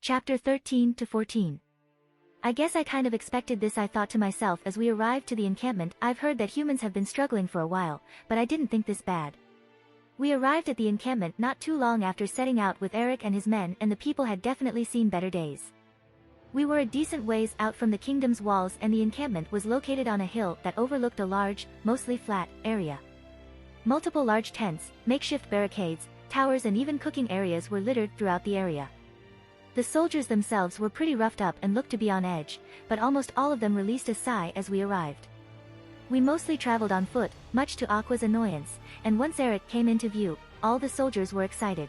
Chapter 13 to 14. I guess I kind of expected this, I thought to myself as we arrived to the encampment. I've heard that humans have been struggling for a while, but I didn't think this bad. We arrived at the encampment not too long after setting out with Eric and his men, and the people had definitely seen better days. We were a decent ways out from the kingdom's walls, and the encampment was located on a hill that overlooked a large, mostly flat, area. Multiple large tents, makeshift barricades, towers and even cooking areas were littered throughout the area. The soldiers themselves were pretty roughed up and looked to be on edge, but almost all of them released a sigh as we arrived. We mostly traveled on foot, much to Aqua's annoyance, and once Eric came into view, all the soldiers were excited.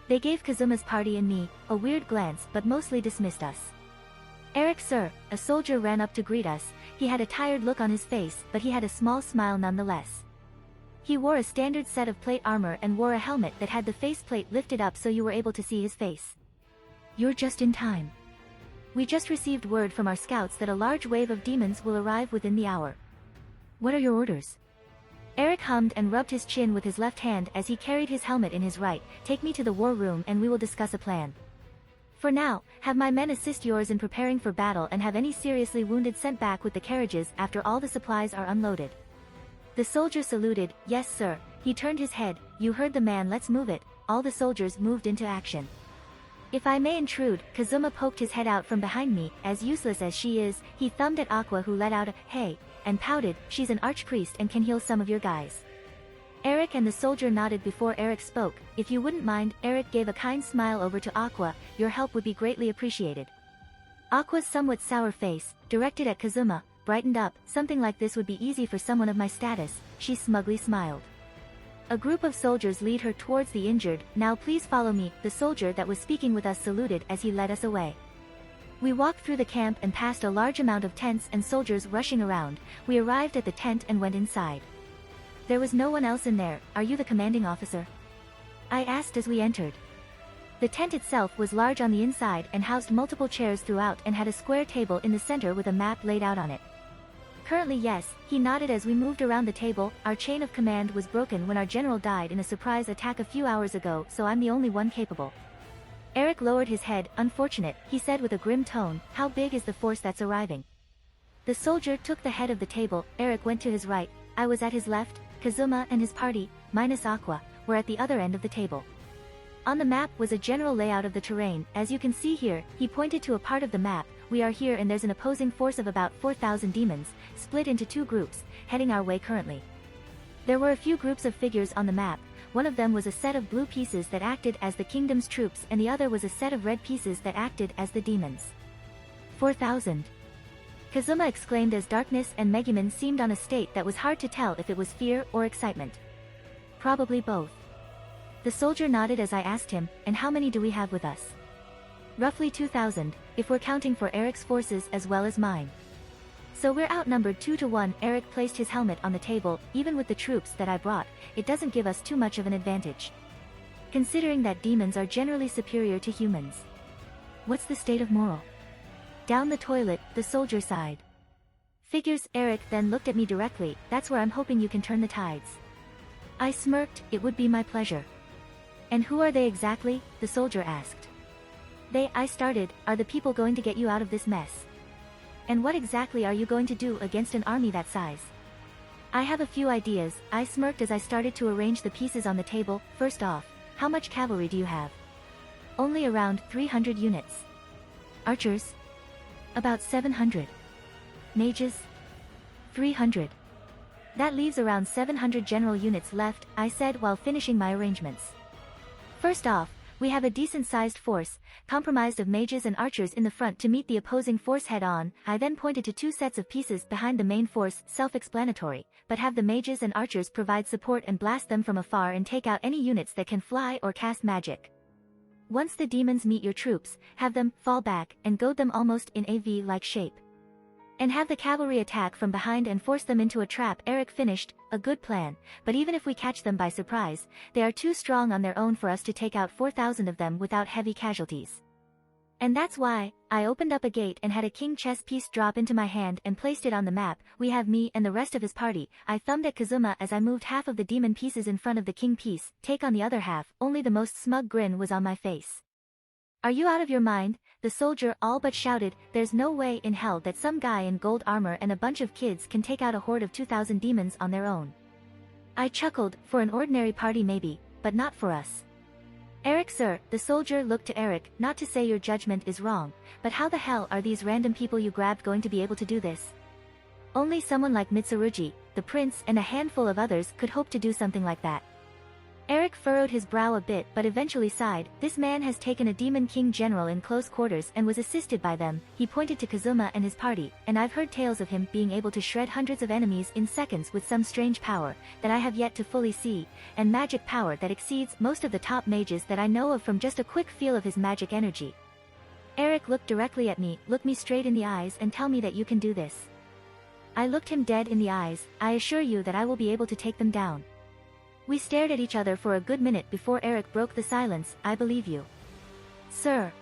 They gave Kazuma's party and me a weird glance but mostly dismissed us. "Eric, sir," a soldier ran up to greet us. He had a tired look on his face, but he had a small smile nonetheless. He wore a standard set of plate armor and wore a helmet that had the faceplate lifted up so you were able to see his face. "You're just in time. We just received word from our scouts that a large wave of demons will arrive within the hour." "What are your orders?" Eric hummed and rubbed his chin with his left hand as he carried his helmet in his right. "Take me to the war room and we will discuss a plan. For now, have my men assist yours in preparing for battle and have any seriously wounded sent back with the carriages after all the supplies are unloaded." The soldier saluted. "Yes, sir." He turned his head. "You heard the man, let's move it." All the soldiers moved into action. "If I may intrude," Kazuma poked his head out from behind me. "As useless as she is," he thumbed at Aqua, who let out a "hey," and pouted, "she's an archpriest and can heal some of your guys." Eric and the soldier nodded before Eric spoke. "If you wouldn't mind," Eric gave a kind smile over to Aqua, "your help would be greatly appreciated." Aqua's somewhat sour face, directed at Kazuma, brightened up. "Something like this would be easy for someone of my status," she smugly smiled. A group of soldiers lead her towards the injured. "Now please follow me." The soldier that was speaking with us saluted as he led us away. We walked through the camp and passed a large amount of tents and soldiers rushing around. We arrived at the tent and went inside. There was no one else in there. "Are you the commanding officer?" I asked as we entered. The tent itself was large on the inside and housed multiple chairs throughout and had a square table in the center with a map laid out on it. "Currently, yes," he nodded as we moved around the table. "Our chain of command was broken when our general died in a surprise attack a few hours ago, so I'm the only one capable." Eric lowered his head. "Unfortunate," he said with a grim tone. "How big is the force that's arriving?" The soldier took the head of the table. Eric went to his right. I was at his left. Kazuma and his party, minus Aqua, were at the other end of the table. On the map was a general layout of the terrain. "As you can see here," he pointed to a part of the map. "We are here and there's an opposing force of about 4,000 demons, split into two groups, heading our way currently." There were a few groups of figures on the map. One of them was a set of blue pieces that acted as the kingdom's troops and the other was a set of red pieces that acted as the demons. 4,000. Kazuma exclaimed as darkness and Megumin seemed on a state that was hard to tell if it was fear or excitement. "Probably both." The soldier nodded as I asked him, "And how many do we have with us?" "Roughly 2,000, if we're counting for Eric's forces as well as mine. So we're outnumbered 2-1. Eric placed his helmet on the table. "Even with the troops that I brought, it doesn't give us too much of an advantage. Considering that demons are generally superior to humans." "What's the state of moral?" "Down the toilet," the soldier sighed. "Figures." Eric then looked at me directly. "That's where I'm hoping you can turn the tides." I smirked. "It would be my pleasure." "And who are they exactly?" the soldier asked. I started, "are the people going to get you out of this mess? And what exactly are you going to do against an army that size?" "I have a few ideas." I smirked as I started to arrange the pieces on the table. "First off, how much cavalry do you have?" "Only around 300 units. "Archers?" "About 700. "Mages?" 300. "That leaves around 700 general units left," I said while finishing my arrangements. "First off, we have a decent-sized force, comprised of mages and archers in the front to meet the opposing force head-on." I then pointed to two sets of pieces behind the main force. "Self-explanatory, but have the mages and archers provide support and blast them from afar and take out any units that can fly or cast magic. Once the demons meet your troops, have them fall back and goad them almost in a V-like shape. And have the cavalry attack from behind and force them into a trap." Eric finished. "A good plan, but even if we catch them by surprise, they are too strong on their own for us to take out 4,000 of them without heavy casualties. And that's why." I opened up a gate and had a king chess piece drop into my hand and placed it on the map. "We have me and the rest of his party." I thumbed at Kazuma as I moved half of the demon pieces in front of the king piece. "Take on the other half." Only the most smug grin was on my face. Are you out of your mind? The soldier all but shouted. There's no way in hell that some guy in gold armor and a bunch of kids can take out a horde of 2,000 demons on their own. I chuckled. For an ordinary party maybe, but not for us. Eric sir, the soldier looked to Eric. Not to say your judgment is wrong, but how the hell are these random people you grabbed going to be able to do this? Only someone like Mitsurugi, the prince and a handful of others could hope to do something like that. Eric furrowed his brow a bit but eventually sighed. This man has taken a Demon King general in close quarters and was assisted by them. He pointed to Kazuma and his party, and I've heard tales of him being able to shred hundreds of enemies in seconds with some strange power that I have yet to fully see, and magic power that exceeds most of the top mages that I know of from just a quick feel of his magic energy. Eric looked directly at me, look me straight in the eyes and tell me that you can do this. I looked him dead in the eyes. I assure you that I will be able to take them down. We stared at each other for a good minute before Eric broke the silence. I believe you. Sir.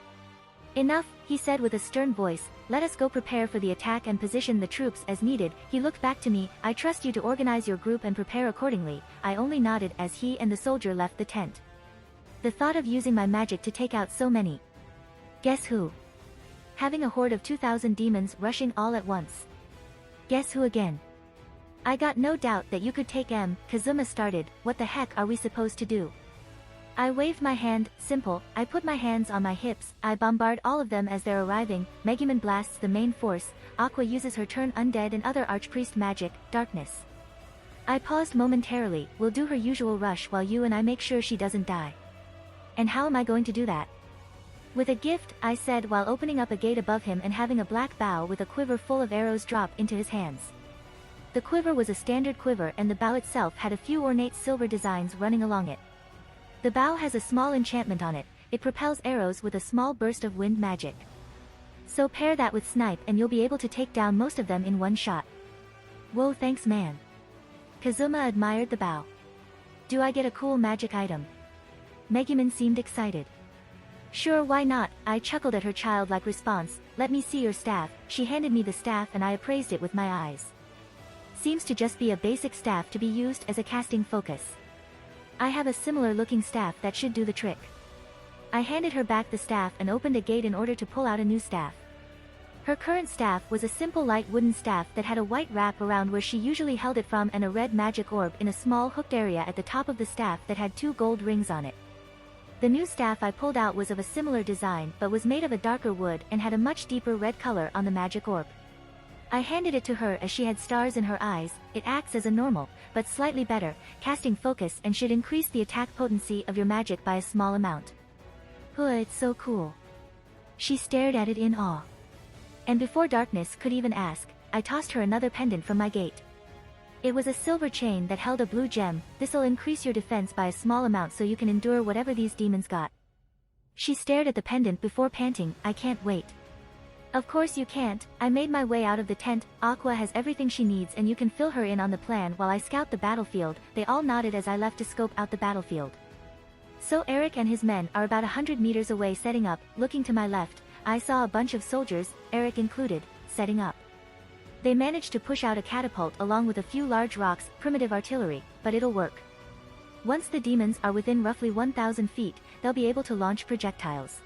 Enough, he said with a stern voice. Let us go prepare for the attack and position the troops as needed. He looked back to me. I trust you to organize your group and prepare accordingly. I only nodded as he and the soldier left the tent. The thought of using my magic to take out so many. Guess who? Having a horde of 2,000 demons rushing all at once. Guess who again? I got no doubt that you could take M. Kazuma started. What the heck are we supposed to do? I waved my hand. Simple. I put my hands on my hips. I bombard all of them as they're arriving. Megumin blasts the main force. Aqua uses her turn undead and other archpriest magic. Darkness. I paused momentarily. We'll do her usual rush while you and I make sure she doesn't die. And how am I going to do that? With a gift, I said while opening up a gate above him and having a black bow with a quiver full of arrows drop into his hands. The quiver was a standard quiver and the bow itself had a few ornate silver designs running along it. The bow has a small enchantment on it. It propels arrows with a small burst of wind magic. So pair that with snipe and you'll be able to take down most of them in one shot. Whoa, thanks man. Kazuma admired the bow. Do I get a cool magic item? Megumin seemed excited. Sure, why not? I chuckled at her childlike response. Let me see your staff. She handed me the staff and I appraised it with my eyes. Seems to just be a basic staff to be used as a casting focus. I have a similar looking staff that should do the trick. I handed her back the staff and opened a gate in order to pull out a new staff. Her current staff was a simple light wooden staff that had a white wrap around where she usually held it from and a red magic orb in a small hooked area at the top of the staff that had 2 gold rings on it. The new staff I pulled out was of a similar design but was made of a darker wood and had a much deeper red color on the magic orb. I handed it to her as she had stars in her eyes. It acts as a normal, but slightly better, casting focus and should increase the attack potency of your magic by a small amount. It's so cool. She stared at it in awe. And before Darkness could even ask, I tossed her another pendant from my gate. It was a silver chain that held a blue gem. This'll increase your defense by a small amount so you can endure whatever these demons got. She stared at the pendant before panting, I can't wait. Of course you can't. I made my way out of the tent. Aqua has everything she needs and you can fill her in on the plan while I scout the battlefield. They all nodded as I left to scope out the battlefield. So Eric and his men are about 100 meters away setting up. Looking to my left, I saw a bunch of soldiers, Eric included, setting up. They managed to push out a catapult along with a few large rocks, primitive artillery, but it'll work. Once the demons are within roughly 1,000 feet, they'll be able to launch projectiles.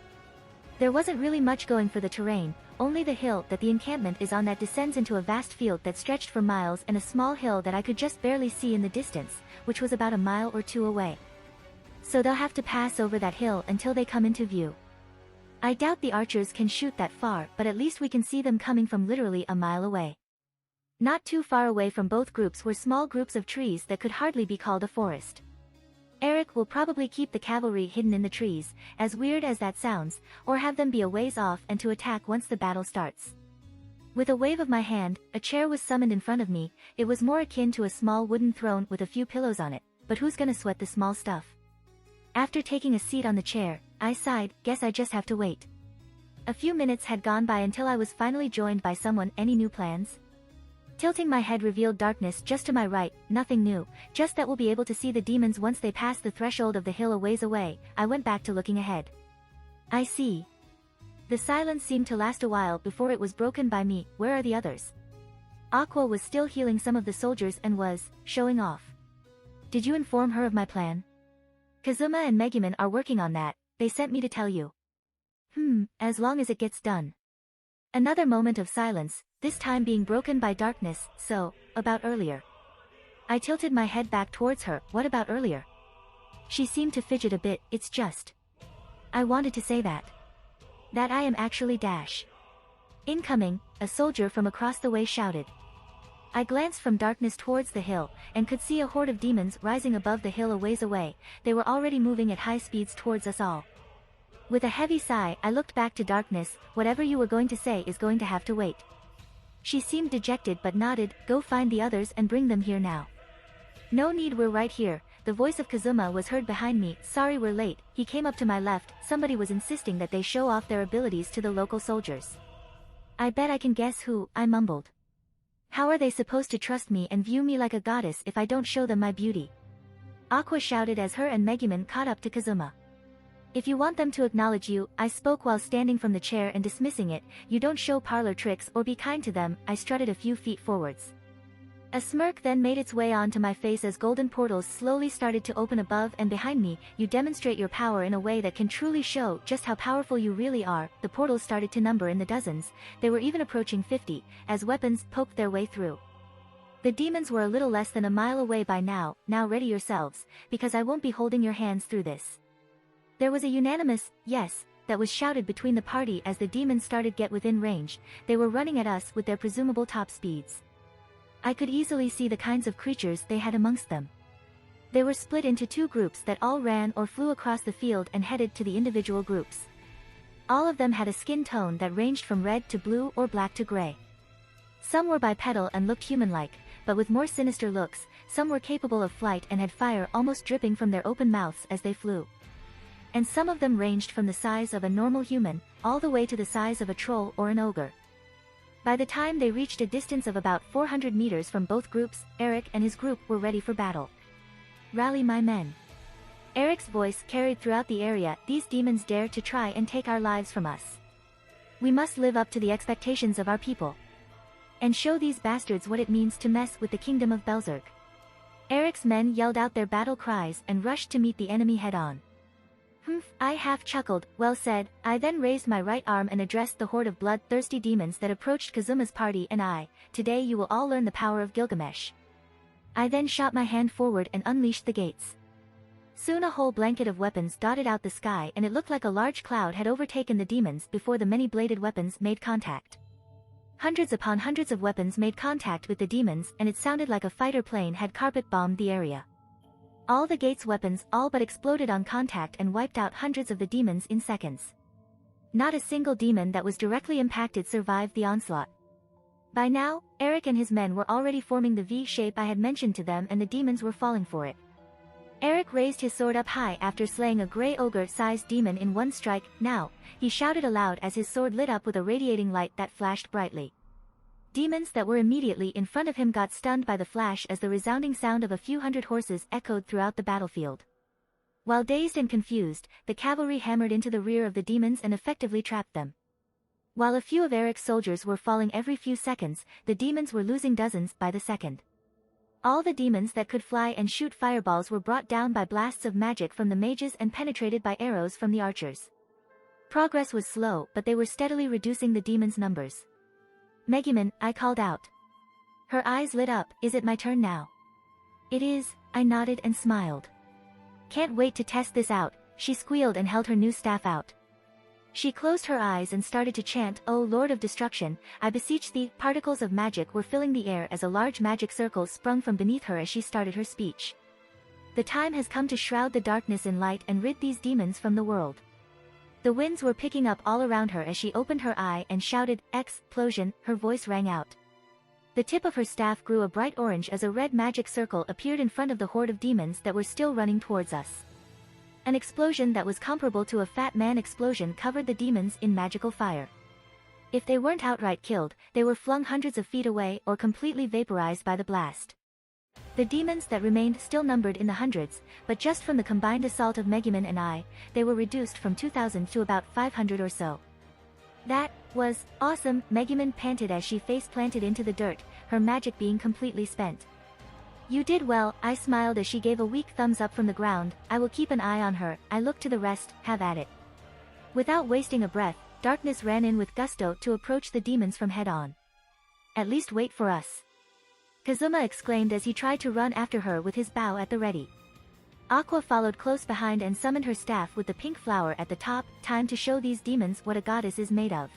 There wasn't really much going for the terrain, only the hill that the encampment is on that descends into a vast field that stretched for miles and a small hill that I could just barely see in the distance, which was about a mile or 2 away. So they'll have to pass over that hill until they come into view. I doubt the archers can shoot that far, but at least we can see them coming from literally a mile away. Not too far away from both groups were small groups of trees that could hardly be called a forest. Eric will probably keep the cavalry hidden in the trees, as weird as that sounds, or have them be a ways off and to attack once the battle starts. With a wave of my hand, a chair was summoned in front of me. It was more akin to a small wooden throne with a few pillows on it, but who's gonna sweat the small stuff? After taking a seat on the chair, I sighed, guess I just have to wait. A few minutes had gone by until I was finally joined by someone. Any new plans? Tilting my head revealed Darkness just to my right. Nothing new, just that we'll be able to see the demons once they pass the threshold of the hill a ways away. I went back to looking ahead. I see. The silence seemed to last a while before it was broken by me. Where are the others? Aqua was still healing some of the soldiers and was showing off. Did you inform her of my plan? Kazuma and Megumin are working on that. They sent me to tell you. As long as it gets done. Another moment of silence, this time being broken by darkness. So, about earlier. I tilted my head back towards her. What about earlier? She seemed to fidget a bit. It's just. I wanted to say that. That I am actually dash. Incoming, a soldier from across the way shouted. I glanced from darkness towards the hill, and could see a horde of demons rising above the hill a ways away. They were already moving at high speeds towards us all. With a heavy sigh, I looked back to darkness. Whatever you were going to say is going to have to wait. She seemed dejected but nodded. Go find the others and bring them here now. No need, we're right here. The voice of Kazuma was heard behind me. Sorry we're late. He came up to my left. Somebody was insisting that they show off their abilities to the local soldiers. I bet I can guess who, I mumbled. How are they supposed to trust me and view me like a goddess if I don't show them my beauty? Aqua shouted as her and Megumin caught up to Kazuma. If you want them to acknowledge you, I spoke while standing from the chair and dismissing it, you don't show parlor tricks or be kind to them. I strutted a few feet forwards. A smirk then made its way onto my face as golden portals slowly started to open above and behind me. You demonstrate your power in a way that can truly show just how powerful you really are. The portals started to number in the dozens, they were even approaching 50, as weapons poked their way through. The demons were a little less than a mile away by now. Now ready yourselves, because I won't be holding your hands through this. There was a unanimous, yes, that was shouted between the party as the demons started get within range. They were running at us with their presumable top speeds. I could easily see the kinds of creatures they had amongst them. They were split into two groups that all ran or flew across the field and headed to the individual groups. All of them had a skin tone that ranged from red to blue or black to gray. Some were bipedal and looked human-like, but with more sinister looks. Some were capable of flight and had fire almost dripping from their open mouths as they flew. And some of them ranged from the size of a normal human, all the way to the size of a troll or an ogre. By the time they reached a distance of about 400 meters from both groups, Eric and his group were ready for battle. Rally my men. Eric's voice carried throughout the area. These demons dare to try and take our lives from us. We must live up to the expectations of our people. And show these bastards what it means to mess with the kingdom of Belzerg. Eric's men yelled out their battle cries and rushed to meet the enemy head-on. I half chuckled. Well said. I then raised my right arm and addressed the horde of bloodthirsty demons that approached Kazuma's party and I. Today you will all learn the power of Gilgamesh. I then shot my hand forward and unleashed the gates. Soon a whole blanket of weapons dotted out the sky and it looked like a large cloud had overtaken the demons before the many-bladed weapons made contact. Hundreds upon hundreds of weapons made contact with the demons and it sounded like a fighter plane had carpet-bombed the area. All the gate's weapons all but exploded on contact and wiped out hundreds of the demons in seconds. Not a single demon that was directly impacted survived the onslaught. By now, Eric and his men were already forming the V shape I had mentioned to them and the demons were falling for it. Eric raised his sword up high after slaying a grey ogre-sized demon in one strike. Now, he shouted aloud as his sword lit up with a radiating light that flashed brightly. Demons that were immediately in front of him got stunned by the flash as the resounding sound of a few hundred horses echoed throughout the battlefield. While dazed and confused, the cavalry hammered into the rear of the demons and effectively trapped them. While a few of Eric's soldiers were falling every few seconds, the demons were losing dozens by the second. All the demons that could fly and shoot fireballs were brought down by blasts of magic from the mages and penetrated by arrows from the archers. Progress was slow, but they were steadily reducing the demons' numbers. Megumin, I called out. Her eyes lit up. Is it my turn now? It is, I nodded and smiled. Can't wait to test this out, she squealed and held her new staff out. She closed her eyes and started to chant, O Lord of Destruction, I beseech thee. Particles of magic were filling the air as a large magic circle sprung from beneath her as she started her speech. The time has come to shroud the darkness in light and rid these demons from the world. The winds were picking up all around her as she opened her eye and shouted, Explosion, her voice rang out. The tip of her staff grew a bright orange as a red magic circle appeared in front of the horde of demons that were still running towards us. An explosion that was comparable to a Fat Man explosion covered the demons in magical fire. If they weren't outright killed, they were flung hundreds of feet away or completely vaporized by the blast. The demons that remained still numbered in the hundreds, but just from the combined assault of Megumin and I, they were reduced from 2,000 to about 500 or so. That was awesome, Megumin panted as she face-planted into the dirt, her magic being completely spent. You did well, I smiled as she gave a weak thumbs up from the ground. I will keep an eye on her. I looked to the rest. Have at it. Without wasting a breath, Darkness ran in with gusto to approach the demons from head-on. "At least wait for us," Kazuma exclaimed as he tried to run after her with his bow at the ready. Aqua followed close behind and summoned her staff with the pink flower at the top, time to show these demons what a goddess is made of.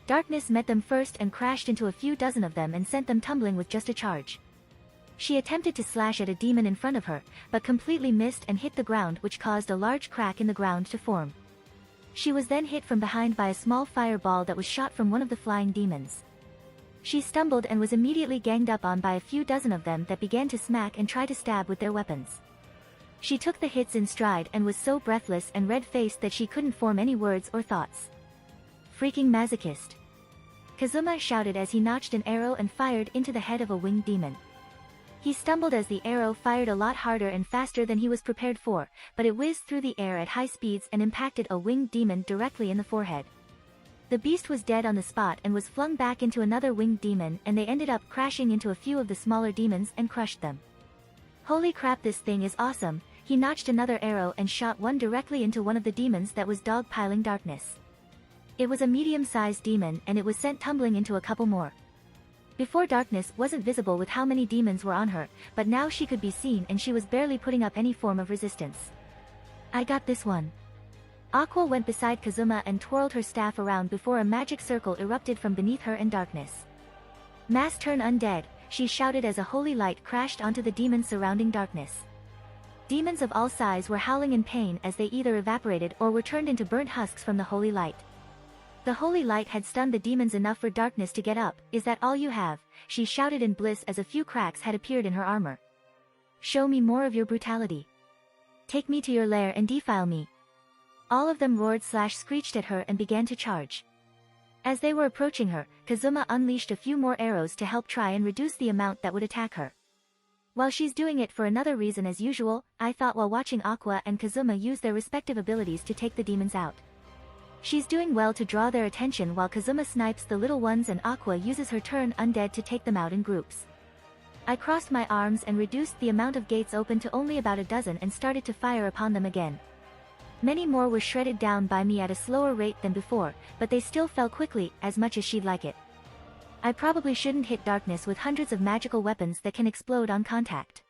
Darkness met them first and crashed into a few dozen of them and sent them tumbling with just a charge. She attempted to slash at a demon in front of her, but completely missed and hit the ground, which caused a large crack in the ground to form. She was then hit from behind by a small fireball that was shot from one of the flying demons. She stumbled and was immediately ganged up on by a few dozen of them that began to smack and try to stab with their weapons. She took the hits in stride and was so breathless and red-faced that she couldn't form any words or thoughts. "Freaking masochist," Kazuma shouted as he notched an arrow and fired into the head of a winged demon. He stumbled as the arrow fired a lot harder and faster than he was prepared for, but it whizzed through the air at high speeds and impacted a winged demon directly in the forehead. The beast was dead on the spot and was flung back into another winged demon, and they ended up crashing into a few of the smaller demons and crushed them. "Holy crap, this thing is awesome," he notched another arrow and shot one directly into one of the demons that was dogpiling Darkness. It was a medium-sized demon and it was sent tumbling into a couple more. Before, Darkness wasn't visible with how many demons were on her, but now she could be seen and she was barely putting up any form of resistance. "I got this one." Aqua went beside Kazuma and twirled her staff around before a magic circle erupted from beneath her and Darkness. "Mass turn undead," she shouted as a holy light crashed onto the demons surrounding Darkness. Demons of all sizes were howling in pain as they either evaporated or were turned into burnt husks from the holy light. The holy light had stunned the demons enough for Darkness to get up. "Is that all you have?" she shouted in bliss as a few cracks had appeared in her armor. "Show me more of your brutality. Take me to your lair and defile me." All of them roared/screeched at her and began to charge. As they were approaching her, Kazuma unleashed a few more arrows to help try and reduce the amount that would attack her. While she's doing it for another reason as usual, I thought, while watching Aqua and Kazuma use their respective abilities to take the demons out. She's doing well to draw their attention while Kazuma snipes the little ones and Aqua uses her turn undead to take them out in groups. I crossed my arms and reduced the amount of gates open to only about a dozen and started to fire upon them again. Many more were shredded down by me at a slower rate than before, but they still fell quickly, as much as she'd like it. I probably shouldn't hit Darkness with hundreds of magical weapons that can explode on contact.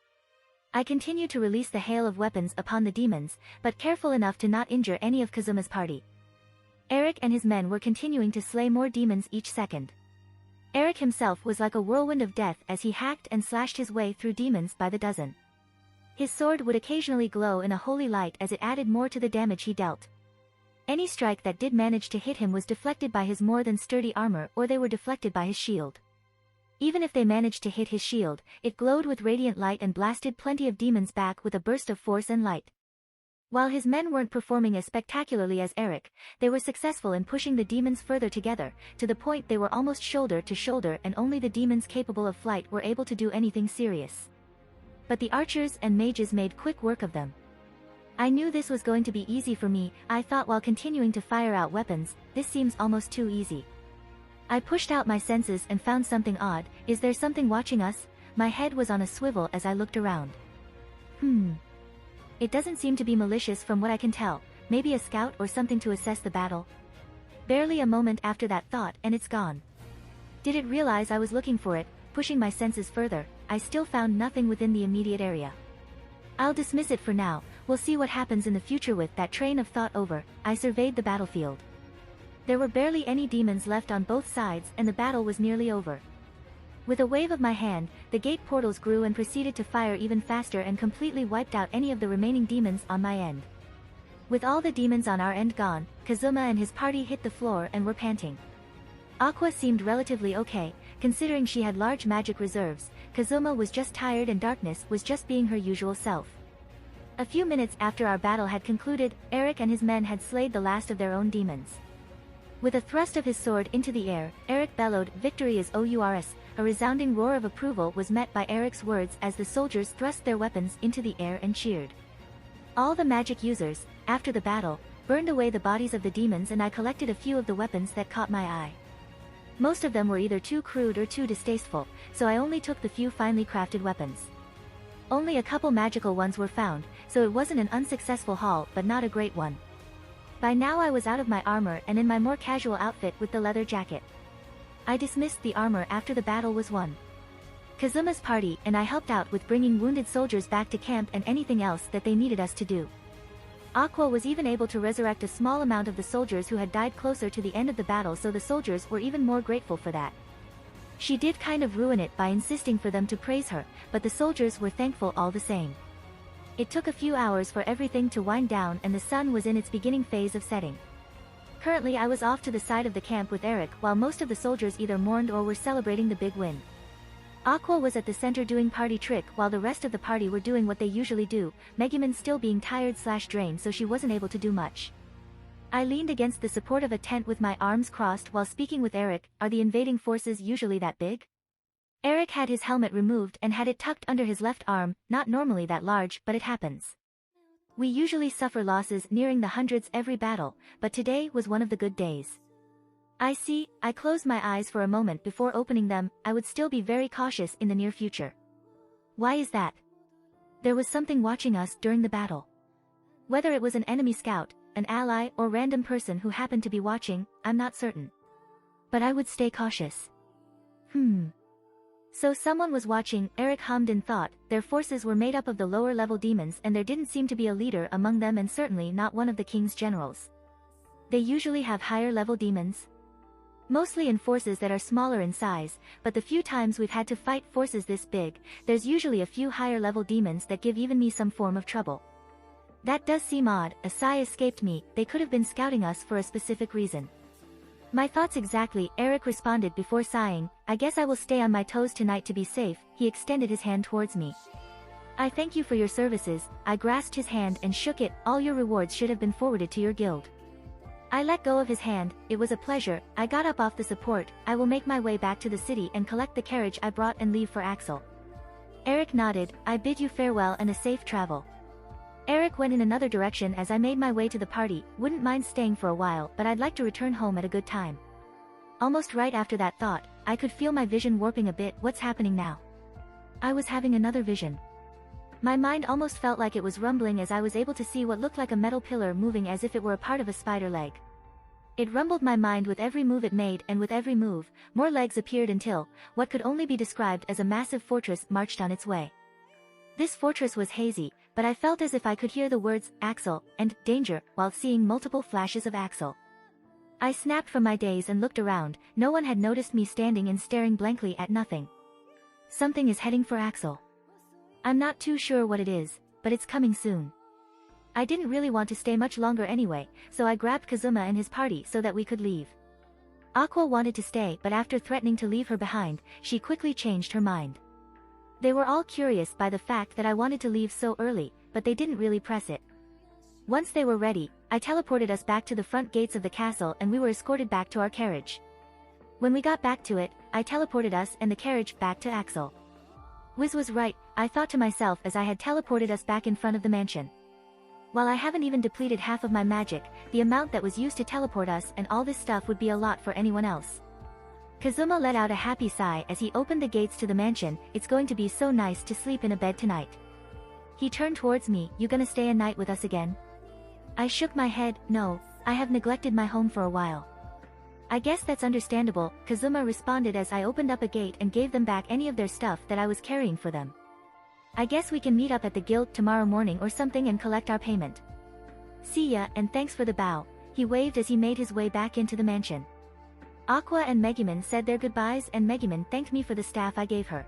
I continued to release the hail of weapons upon the demons, but careful enough to not injure any of Kazuma's party. Eric and his men were continuing to slay more demons each second. Eric himself was like a whirlwind of death as he hacked and slashed his way through demons by the dozen. His sword would occasionally glow in a holy light as it added more to the damage he dealt. Any strike that did manage to hit him was deflected by his more than sturdy armor, or they were deflected by his shield. Even if they managed to hit his shield, it glowed with radiant light and blasted plenty of demons back with a burst of force and light. While his men weren't performing as spectacularly as Eric, they were successful in pushing the demons further together, to the point they were almost shoulder to shoulder, and only the demons capable of flight were able to do anything serious. But the archers and mages made quick work of them. I knew this was going to be easy for me, I thought while continuing to fire out weapons. This seems almost too easy. I pushed out my senses and found something odd. Is there something watching us? My head was on a swivel as I looked around. It doesn't seem to be malicious from what I can tell, maybe a scout or something to assess the battle. Barely a moment after that thought and it's gone. Did it realize I was looking for it? Pushing my senses further, I still found nothing within the immediate area. I'll dismiss it for now, we'll see what happens in the future. With that train of thought over, I surveyed the battlefield. There were barely any demons left on both sides and the battle was nearly over. With a wave of my hand, the gate portals grew and proceeded to fire even faster and completely wiped out any of the remaining demons on my end. With all the demons on our end gone, Kazuma and his party hit the floor and were panting. Aqua seemed relatively okay, considering she had large magic reserves. Kazuma was just tired and Darkness was just being her usual self. A few minutes after our battle had concluded, Eric and his men had slayed the last of their own demons. With a thrust of his sword into the air, Eric bellowed, "Victory is ours." A resounding roar of approval was met by Eric's words as the soldiers thrust their weapons into the air and cheered. All the magic users, after the battle, burned away the bodies of the demons, and I collected a few of the weapons that caught my eye. Most of them were either too crude or too distasteful, so I only took the few finely crafted weapons. Only a couple magical ones were found, so it wasn't an unsuccessful haul, but not a great one. By now I was out of my armor and in my more casual outfit with the leather jacket. I dismissed the armor after the battle was won. Kazuma's party and I helped out with bringing wounded soldiers back to camp and anything else that they needed us to do. Aqua was even able to resurrect a small amount of the soldiers who had died closer to the end of the battle, so the soldiers were even more grateful for that. She did kind of ruin it by insisting for them to praise her, but the soldiers were thankful all the same. It took a few hours for everything to wind down and the sun was in its beginning phase of setting. Currently I was off to the side of the camp with Eric while most of the soldiers either mourned or were celebrating the big win. Aqua was at the center doing party trick while the rest of the party were doing what they usually do, Megumin still being tired/drained, so she wasn't able to do much. I leaned against the support of a tent with my arms crossed while speaking with Eric. Are the invading forces usually that big? Eric had his helmet removed and had it tucked under his left arm, not normally that large, but it happens. We usually suffer losses nearing the hundreds every battle, but today was one of the good days. I see. I closed my eyes for a moment before opening them. I would still be very cautious in the near future. Why is that? There was something watching us during the battle. Whether it was an enemy scout, an ally, or random person who happened to be watching, I'm not certain. But I would stay cautious. So someone was watching, Eric hummed in thought. Their forces were made up of the lower level demons and there didn't seem to be a leader among them, and certainly not one of the king's generals. They usually have higher level demons. Mostly in forces that are smaller in size, but the few times we've had to fight forces this big, there's usually a few higher level demons that give even me some form of trouble. That does seem odd. A sigh escaped me. They could have been scouting us for a specific reason. My thoughts exactly, Eric responded before sighing. I guess I will stay on my toes tonight to be safe. He extended his hand towards me. I thank you for your services. I grasped his hand and shook it. All your rewards should have been forwarded to your guild. I let go of his hand. It was a pleasure. I got up off the support. I will make my way back to the city and collect the carriage I brought and leave for Axel. Eric nodded. I bid you farewell and a safe travel. Eric went in another direction as I made my way to the party. Wouldn't mind staying for a while, but I'd like to return home at a good time. Almost right after that thought, I could feel my vision warping a bit. What's happening now? I was having another vision. My mind almost felt like it was rumbling as I was able to see what looked like a metal pillar moving as if it were a part of a spider leg. It rumbled my mind with every move it made, and with every move, more legs appeared until, what could only be described as a massive fortress marched on its way. This fortress was hazy, but I felt as if I could hear the words, Axel, and, danger, while seeing multiple flashes of Axel. I snapped from my daze and looked around. No one had noticed me standing and staring blankly at nothing. Something is heading for Axel. I'm not too sure what it is, but it's coming soon. I didn't really want to stay much longer anyway, so I grabbed Kazuma and his party so that we could leave. Aqua wanted to stay, but after threatening to leave her behind, she quickly changed her mind. They were all curious by the fact that I wanted to leave so early, but they didn't really press it. Once they were ready, I teleported us back to the front gates of the castle and we were escorted back to our carriage. When we got back to it, I teleported us and the carriage back to Axel. Wiz was right, I thought to myself as I had teleported us back in front of the mansion. While I haven't even depleted half of my magic, the amount that was used to teleport us and all this stuff would be a lot for anyone else. Kazuma let out a happy sigh as he opened the gates to the mansion. It's going to be so nice to sleep in a bed tonight. He turned towards me. You gonna stay a night with us again? I shook my head. No, I have neglected my home for a while. I guess that's understandable, Kazuma responded as I opened up a gate and gave them back any of their stuff that I was carrying for them. I guess we can meet up at the guild tomorrow morning or something and collect our payment. See ya, and thanks for the bow, he waved as he made his way back into the mansion. Aqua and Megumin said their goodbyes and Megumin thanked me for the staff I gave her.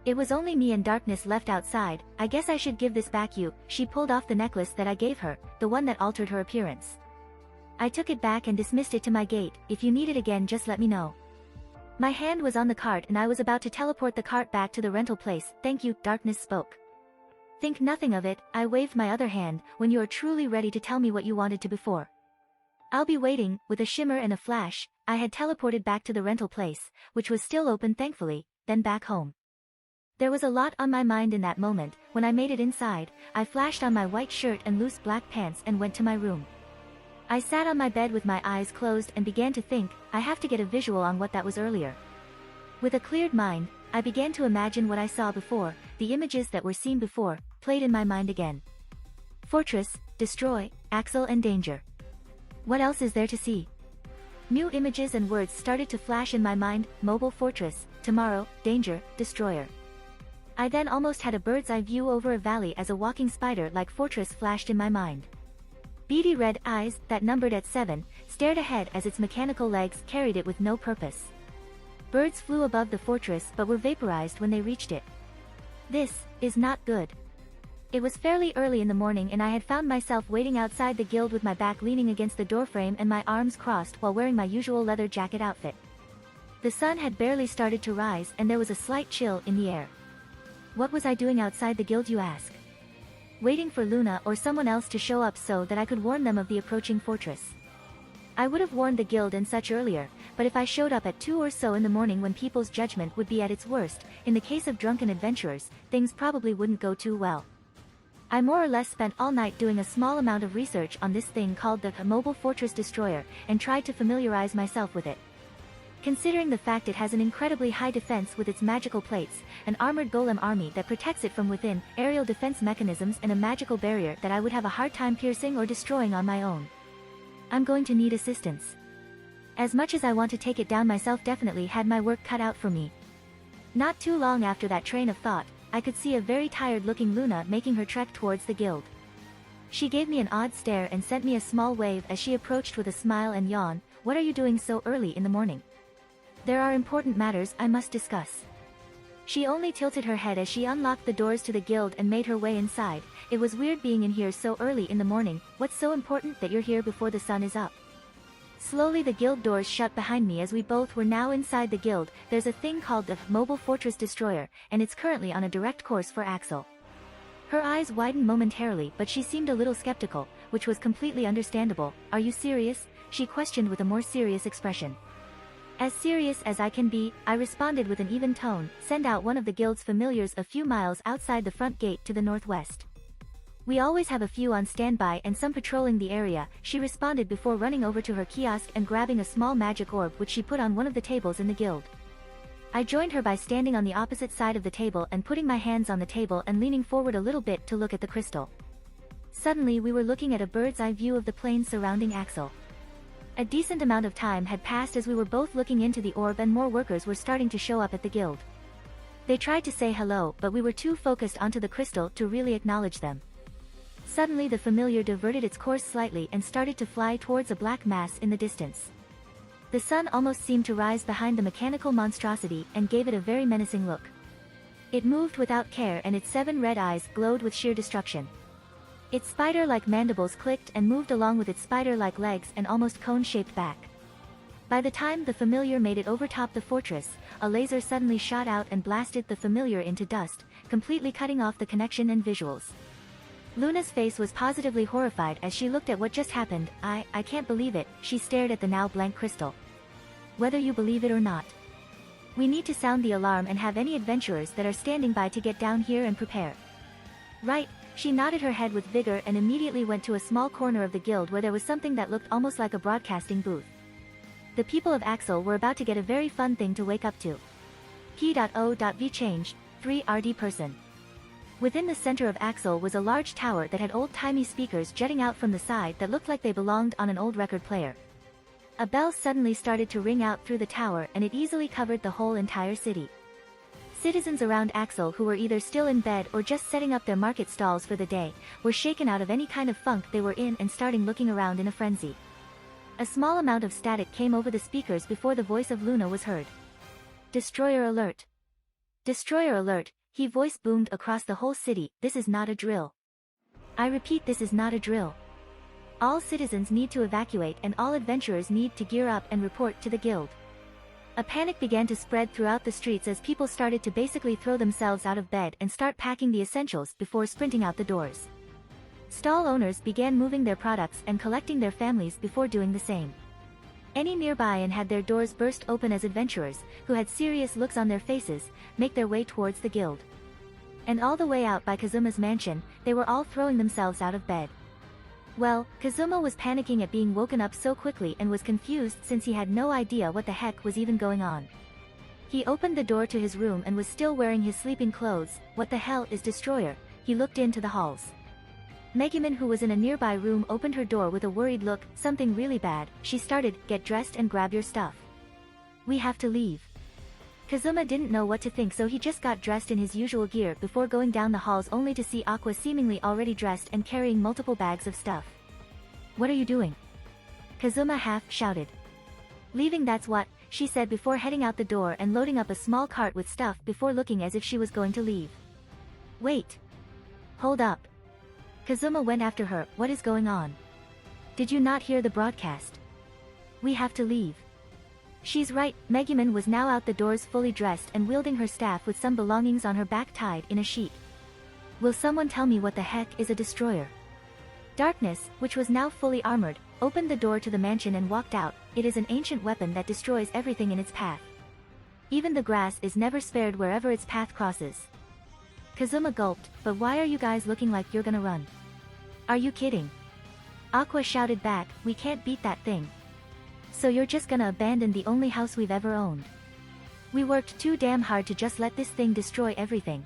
It was only me and Darkness left outside. I guess I should give this back you. She pulled off the necklace that I gave her, the one that altered her appearance. I took it back and dismissed it to my gate. If you need it again, just let me know. My hand was on the cart and I was about to teleport the cart back to the rental place. Thank you, Darkness spoke. Think nothing of it, I waved my other hand. When you are truly ready to tell me what you wanted to before. I'll be waiting. With a shimmer and a flash, I had teleported back to the rental place, which was still open thankfully, then back home. There was a lot on my mind in that moment. When I made it inside, I flashed on my white shirt and loose black pants and went to my room. I sat on my bed with my eyes closed and began to think. I have to get a visual on what that was earlier. With a cleared mind, I began to imagine what I saw before. The images that were seen before, played in my mind again. Fortress, destroy, Axel and danger. What else is there to see? New images and words started to flash in my mind: mobile fortress, tomorrow, danger, destroyer. I then almost had a bird's eye view over a valley as a walking spider-like fortress flashed in my mind. Beady red eyes, that numbered at 7, stared ahead as its mechanical legs carried it with no purpose. Birds flew above the fortress but were vaporized when they reached it. This is not good. It was fairly early in the morning and I had found myself waiting outside the guild with my back leaning against the doorframe and my arms crossed while wearing my usual leather jacket outfit. The sun had barely started to rise and there was a slight chill in the air. What was I doing outside the guild, you ask? Waiting for Luna or someone else to show up so that I could warn them of the approaching fortress. I would have warned the guild and such earlier, but if I showed up at 2 or so in the morning when people's judgment would be at its worst, in the case of drunken adventurers, things probably wouldn't go too well. I more or less spent all night doing a small amount of research on this thing called the Mobile Fortress Destroyer, and tried to familiarize myself with it. Considering the fact it has an incredibly high defense with its magical plates, an armored golem army that protects it from within, aerial defense mechanisms and a magical barrier that I would have a hard time piercing or destroying on my own. I'm going to need assistance. As much as I want to take it down myself, definitely had my work cut out for me. Not too long after that train of thought, I could see a very tired-looking Luna making her trek towards the guild. She gave me an odd stare and sent me a small wave as she approached with a smile and yawn. What are you doing so early in the morning? There are important matters I must discuss. She only tilted her head as she unlocked the doors to the guild and made her way inside. It was weird being in here so early in the morning. What's so important that you're here before the sun is up? Slowly the guild doors shut behind me as we both were now inside the guild. There's a thing called the Mobile Fortress Destroyer, and it's currently on a direct course for Axel. Her eyes widened momentarily, but she seemed a little skeptical, which was completely understandable. Are you serious? She questioned with a more serious expression. As serious as I can be, I responded with an even tone. Send out one of the guild's familiars a few miles outside the front gate to the northwest. We always have a few on standby and some patrolling the area, she responded before running over to her kiosk and grabbing a small magic orb which she put on one of the tables in the guild. I joined her by standing on the opposite side of the table and putting my hands on the table and leaning forward a little bit to look at the crystal. Suddenly we were looking at a bird's eye view of the plain surrounding Axel. A decent amount of time had passed as we were both looking into the orb and more workers were starting to show up at the guild. They tried to say hello, but we were too focused onto the crystal to really acknowledge them. Suddenly the familiar diverted its course slightly and started to fly towards a black mass in the distance. The sun almost seemed to rise behind the mechanical monstrosity and gave it a very menacing look. It moved without care and its 7 red eyes glowed with sheer destruction. Its spider-like mandibles clicked and moved along with its spider-like legs and almost cone-shaped back. By the time the familiar made it overtop the fortress, a laser suddenly shot out and blasted the familiar into dust, completely cutting off the connection and visuals. Luna's face was positively horrified as she looked at what just happened. I can't believe it, she stared at the now blank crystal. Whether you believe it or not. We need to sound the alarm and have any adventurers that are standing by to get down here and prepare. Right. She nodded her head with vigor and immediately went to a small corner of the guild where there was something that looked almost like a broadcasting booth. The people of Axel were about to get a very fun thing to wake up to. P.O.V. changed, 3 RD person. Within the center of Axel was a large tower that had old-timey speakers jutting out from the side that looked like they belonged on an old record player. A bell suddenly started to ring out through the tower and it easily covered the whole entire city. Citizens around Axel who were either still in bed or just setting up their market stalls for the day, were shaken out of any kind of funk they were in and starting looking around in a frenzy. A small amount of static came over the speakers before the voice of Luna was heard. Destroyer alert! Destroyer alert! His voice boomed across the whole city. This is not a drill. I repeat, this is not a drill. All citizens need to evacuate and all adventurers need to gear up and report to the guild. A panic began to spread throughout the streets as people started to basically throw themselves out of bed and start packing the essentials before sprinting out the doors. Stall owners began moving their products and collecting their families before doing the same. Any nearby and had their doors burst open as adventurers, who had serious looks on their faces, make their way towards the guild. And all the way out by Kazuma's mansion, they were all throwing themselves out of bed. Well, Kazuma was panicking at being woken up so quickly and was confused since he had no idea what the heck was even going on. He opened the door to his room and was still wearing his sleeping clothes. What the hell is Destroyer? He looked into the halls. Megumin, who was in a nearby room, opened her door with a worried look. Something really bad, she started. Get dressed and grab your stuff. We have to leave. Kazuma didn't know what to think, so he just got dressed in his usual gear before going down the halls, only to see Aqua seemingly already dressed and carrying multiple bags of stuff. What are you doing? Kazuma half shouted. Leaving, that's what, she said before heading out the door and loading up a small cart with stuff before looking as if she was going to leave. Wait. Hold up. Kazuma went after her. What is going on? Did you not hear the broadcast? We have to leave. She's right. Megumin was now out the doors, fully dressed and wielding her staff with some belongings on her back tied in a sheet. Will someone tell me what the heck is a destroyer? Darkness, which was now fully armored, opened the door to the mansion and walked out. It is an ancient weapon that destroys everything in its path. Even the grass is never spared wherever its path crosses. Kazuma gulped. But why are you guys looking like you're gonna run? Are you kidding? Aqua shouted back. We can't beat that thing. So you're just gonna abandon the only house we've ever owned? We worked too damn hard to just let this thing destroy everything.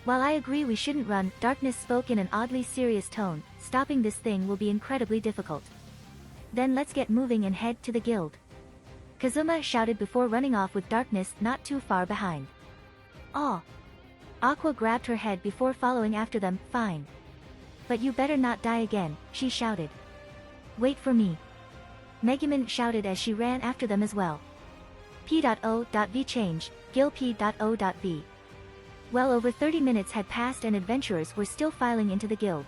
While I agree we shouldn't run, Darkness spoke in an oddly serious tone, stopping this thing will be incredibly difficult. Then let's get moving and head to the guild. Kazuma shouted before running off with Darkness not too far behind. Aw. Aqua grabbed her head before following after them. Fine. But you better not die again, she shouted. Wait for me. Megumin shouted as she ran after them as well. P.O.V change, Gil P.O.V. Well over 30 minutes had passed and adventurers were still filing into the guild.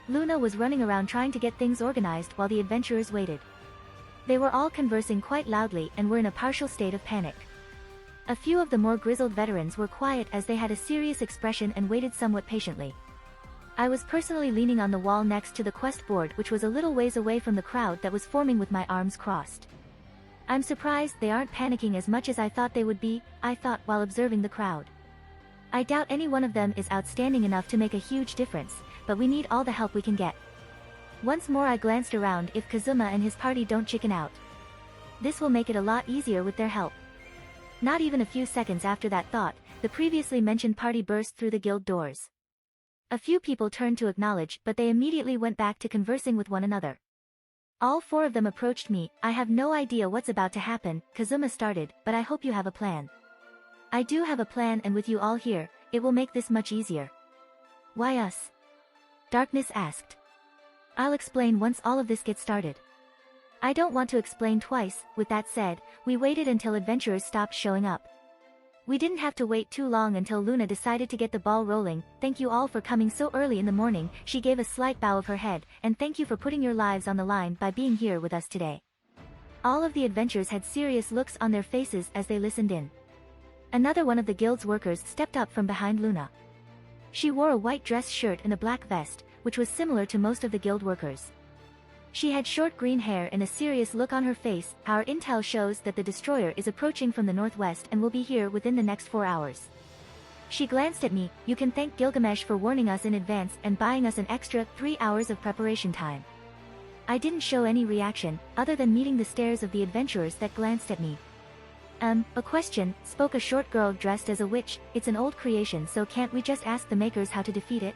Luna was running around trying to get things organized while the adventurers waited. They were all conversing quite loudly and were in a partial state of panic. A few of the more grizzled veterans were quiet as they had a serious expression and waited somewhat patiently. I was personally leaning on the wall next to the quest board, which was a little ways away from the crowd that was forming, with my arms crossed. I'm surprised they aren't panicking as much as I thought they would be, I thought while observing the crowd. I doubt any one of them is outstanding enough to make a huge difference, but we need all the help we can get. Once more I glanced around. If Kazuma and his party don't chicken out, this will make it a lot easier with their help. Not even a few seconds after that thought, the previously mentioned party burst through the guild doors. A few people turned to acknowledge, but they immediately went back to conversing with one another. All four of them approached me. I have no idea what's about to happen, Kazuma started, but I hope you have a plan. I do have a plan, and with you all here, it will make this much easier. Why us? Darkness asked. I'll explain once all of this gets started. I don't want to explain twice. With that said, we waited until adventurers stopped showing up. We didn't have to wait too long until Luna decided to get the ball rolling. Thank you all for coming so early in the morning, she gave a slight bow of her head, and thank you for putting your lives on the line by being here with us today. All of the adventurers had serious looks on their faces as they listened in. Another one of the guild's workers stepped up from behind Luna. She wore a white dress shirt and a black vest, which was similar to most of the guild workers. She had short green hair and a serious look on her face. Our intel shows that the destroyer is approaching from the northwest and will be here within the next 4 hours. She glanced at me. You can thank Gilgamesh for warning us in advance and buying us an extra 3 hours of preparation time. I didn't show any reaction, other than meeting the stares of the adventurers that glanced at me. A question, spoke a short girl dressed as a witch. It's an old creation, so can't we just ask the makers how to defeat it?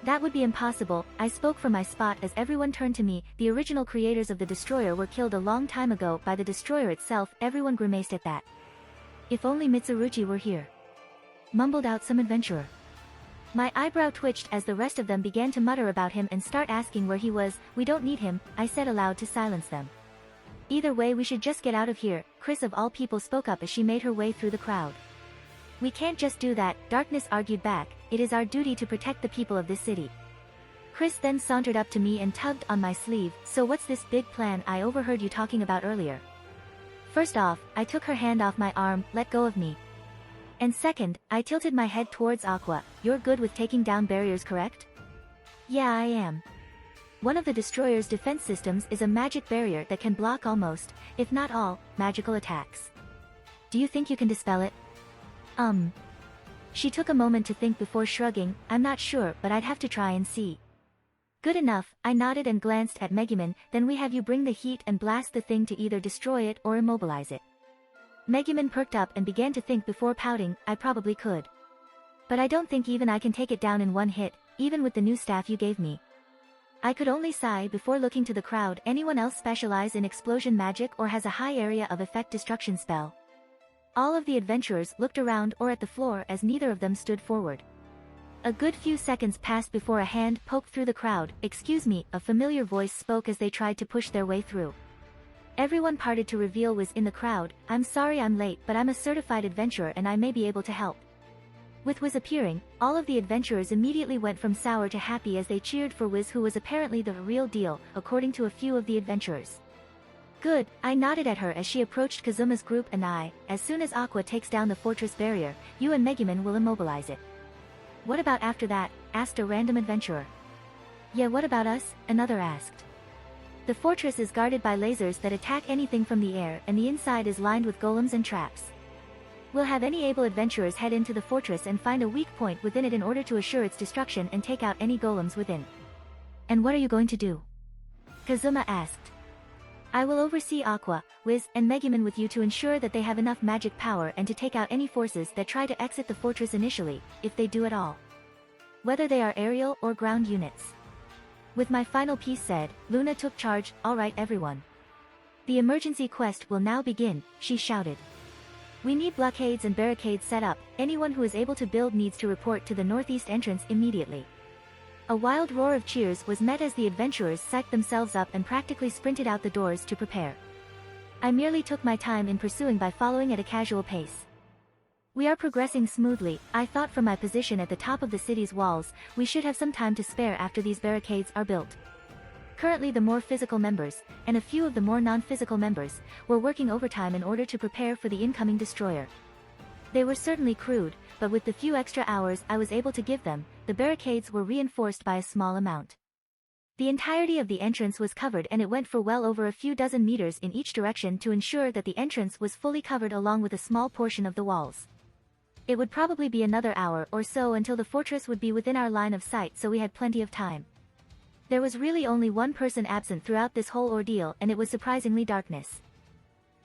That would be impossible, I spoke from my spot as everyone turned to me. The original creators of the destroyer were killed a long time ago by the destroyer itself. Everyone grimaced at that. If only Mitsuruchi were here, mumbled out some adventurer. My eyebrow twitched as the rest of them began to mutter about him and start asking where he was. We don't need him, I said aloud to silence them. Either way, we should just get out of here, Chris of all people spoke up as she made her way through the crowd. We can't just do that, Darkness argued back. It is our duty to protect the people of this city. Chris then sauntered up to me and tugged on my sleeve. So what's this big plan I overheard you talking about earlier? First off, I took her hand off my arm. Let go of me. And second, I tilted my head towards Aqua. You're good with taking down barriers, correct? Yeah, I am. One of the destroyer's defense systems is a magic barrier that can block almost, if not all, magical attacks. Do you think you can dispel it? She took a moment to think before shrugging. I'm not sure, but I'd have to try and see. Good enough, I nodded and glanced at Megumin. Then we have you bring the heat and blast the thing to either destroy it or immobilize it. Megumin perked up and began to think before pouting. I probably could. But I don't think even I can take it down in one hit. even with the new staff you gave me. I could only sigh before looking to the crowd. Anyone else specialize in explosion magic or has a high area of effect destruction spell? All of the adventurers looked around or at the floor as neither of them stood forward. A good few seconds passed before a hand poked through the crowd. "Excuse me," a familiar voice spoke as they tried to push their way through. Everyone parted to reveal was in the crowd. "I'm sorry I'm late, but I'm a certified adventurer and I may be able to help." With Wiz appearing, all of the adventurers immediately went from sour to happy as they cheered for Wiz, who was apparently the real deal, according to a few of the adventurers. "Good," I nodded at her as she approached Kazuma's group. "And as soon as Aqua takes down the fortress barrier, you and Megumin will immobilize it." "What about after that?" asked a random adventurer. "Yeah, what about us?" another asked. "The fortress is guarded by lasers that attack anything from the air, and the inside is lined with golems and traps. We'll have any able adventurers head into the fortress and find a weak point within it in order to assure its destruction and take out any golems within." "And what are you going to do?" Kazuma asked. "I will oversee Aqua, Wiz, and Megumin with you to ensure that they have enough magic power and to take out any forces that try to exit the fortress initially, if they do at all. Whether they are aerial or ground units." With my final piece said, Luna took charge. "All right everyone. The emergency quest will now begin," she shouted. "We need blockades and barricades set up. Anyone who is able to build needs to report to the northeast entrance immediately." A wild roar of cheers was met as the adventurers psyched themselves up and practically sprinted out the doors to prepare. I merely took my time in pursuing by following at a casual pace. We are progressing smoothly. I thought from my position at the top of the city's walls, we should have some time to spare after these barricades are built. Currently the more physical members, and a few of the more non-physical members, were working overtime in order to prepare for the incoming destroyer. They were certainly crude, but with the few extra hours I was able to give them, the barricades were reinforced by a small amount. The entirety of the entrance was covered and it went for well over a few dozen meters in each direction to ensure that the entrance was fully covered along with a small portion of the walls. It would probably be another hour or so until the fortress would be within our line of sight, so we had plenty of time. There was really only one person absent throughout this whole ordeal, and it was surprisingly darkness.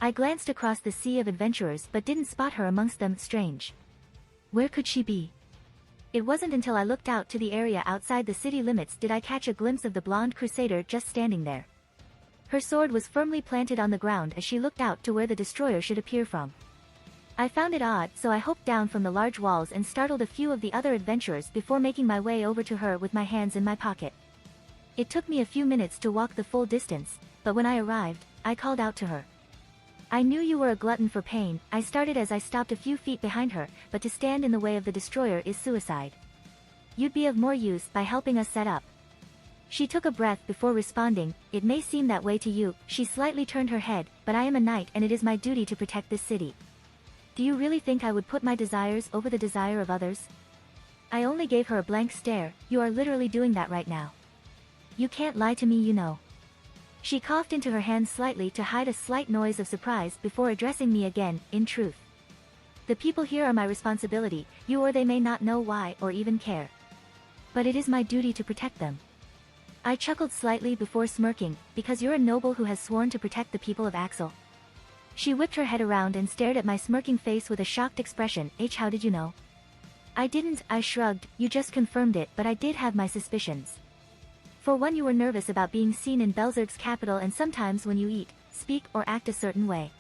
I glanced across the sea of adventurers but didn't spot her amongst them. Strange. Where could she be? It wasn't until I looked out to the area outside the city limits did I catch a glimpse of the blonde crusader just standing there. Her sword was firmly planted on the ground as she looked out to where the destroyer should appear from. I found it odd, so I hoped down from the large walls and startled a few of the other adventurers before making my way over to her with my hands in my pocket. It took me a few minutes to walk the full distance, but when I arrived, I called out to her. "I knew you were a glutton for pain," I started as I stopped a few feet behind her, "but to stand in the way of the destroyer is suicide. You'd be of more use by helping us set up." She took a breath before responding. "It may seem that way to you," she slightly turned her head, "but I am a knight and it is my duty to protect this city. Do you really think I would put my desires over the desire of others?" I only gave her a blank stare. "You are literally doing that right now. You can't lie to me, you know." She coughed into her hand slightly to hide a slight noise of surprise before addressing me again. "In truth, the people here are my responsibility, you or they may not know why or even care. But it is my duty to protect them." I chuckled slightly before smirking. "Because you're a noble who has sworn to protect the people of Axel." She whipped her head around and stared at my smirking face with a shocked expression. "How did you know?" "I didn't," I shrugged. "You just confirmed it, but I did have my suspicions. For one, you were nervous about being seen in Belzerg's capital, and sometimes when you eat, speak, or act a certain way,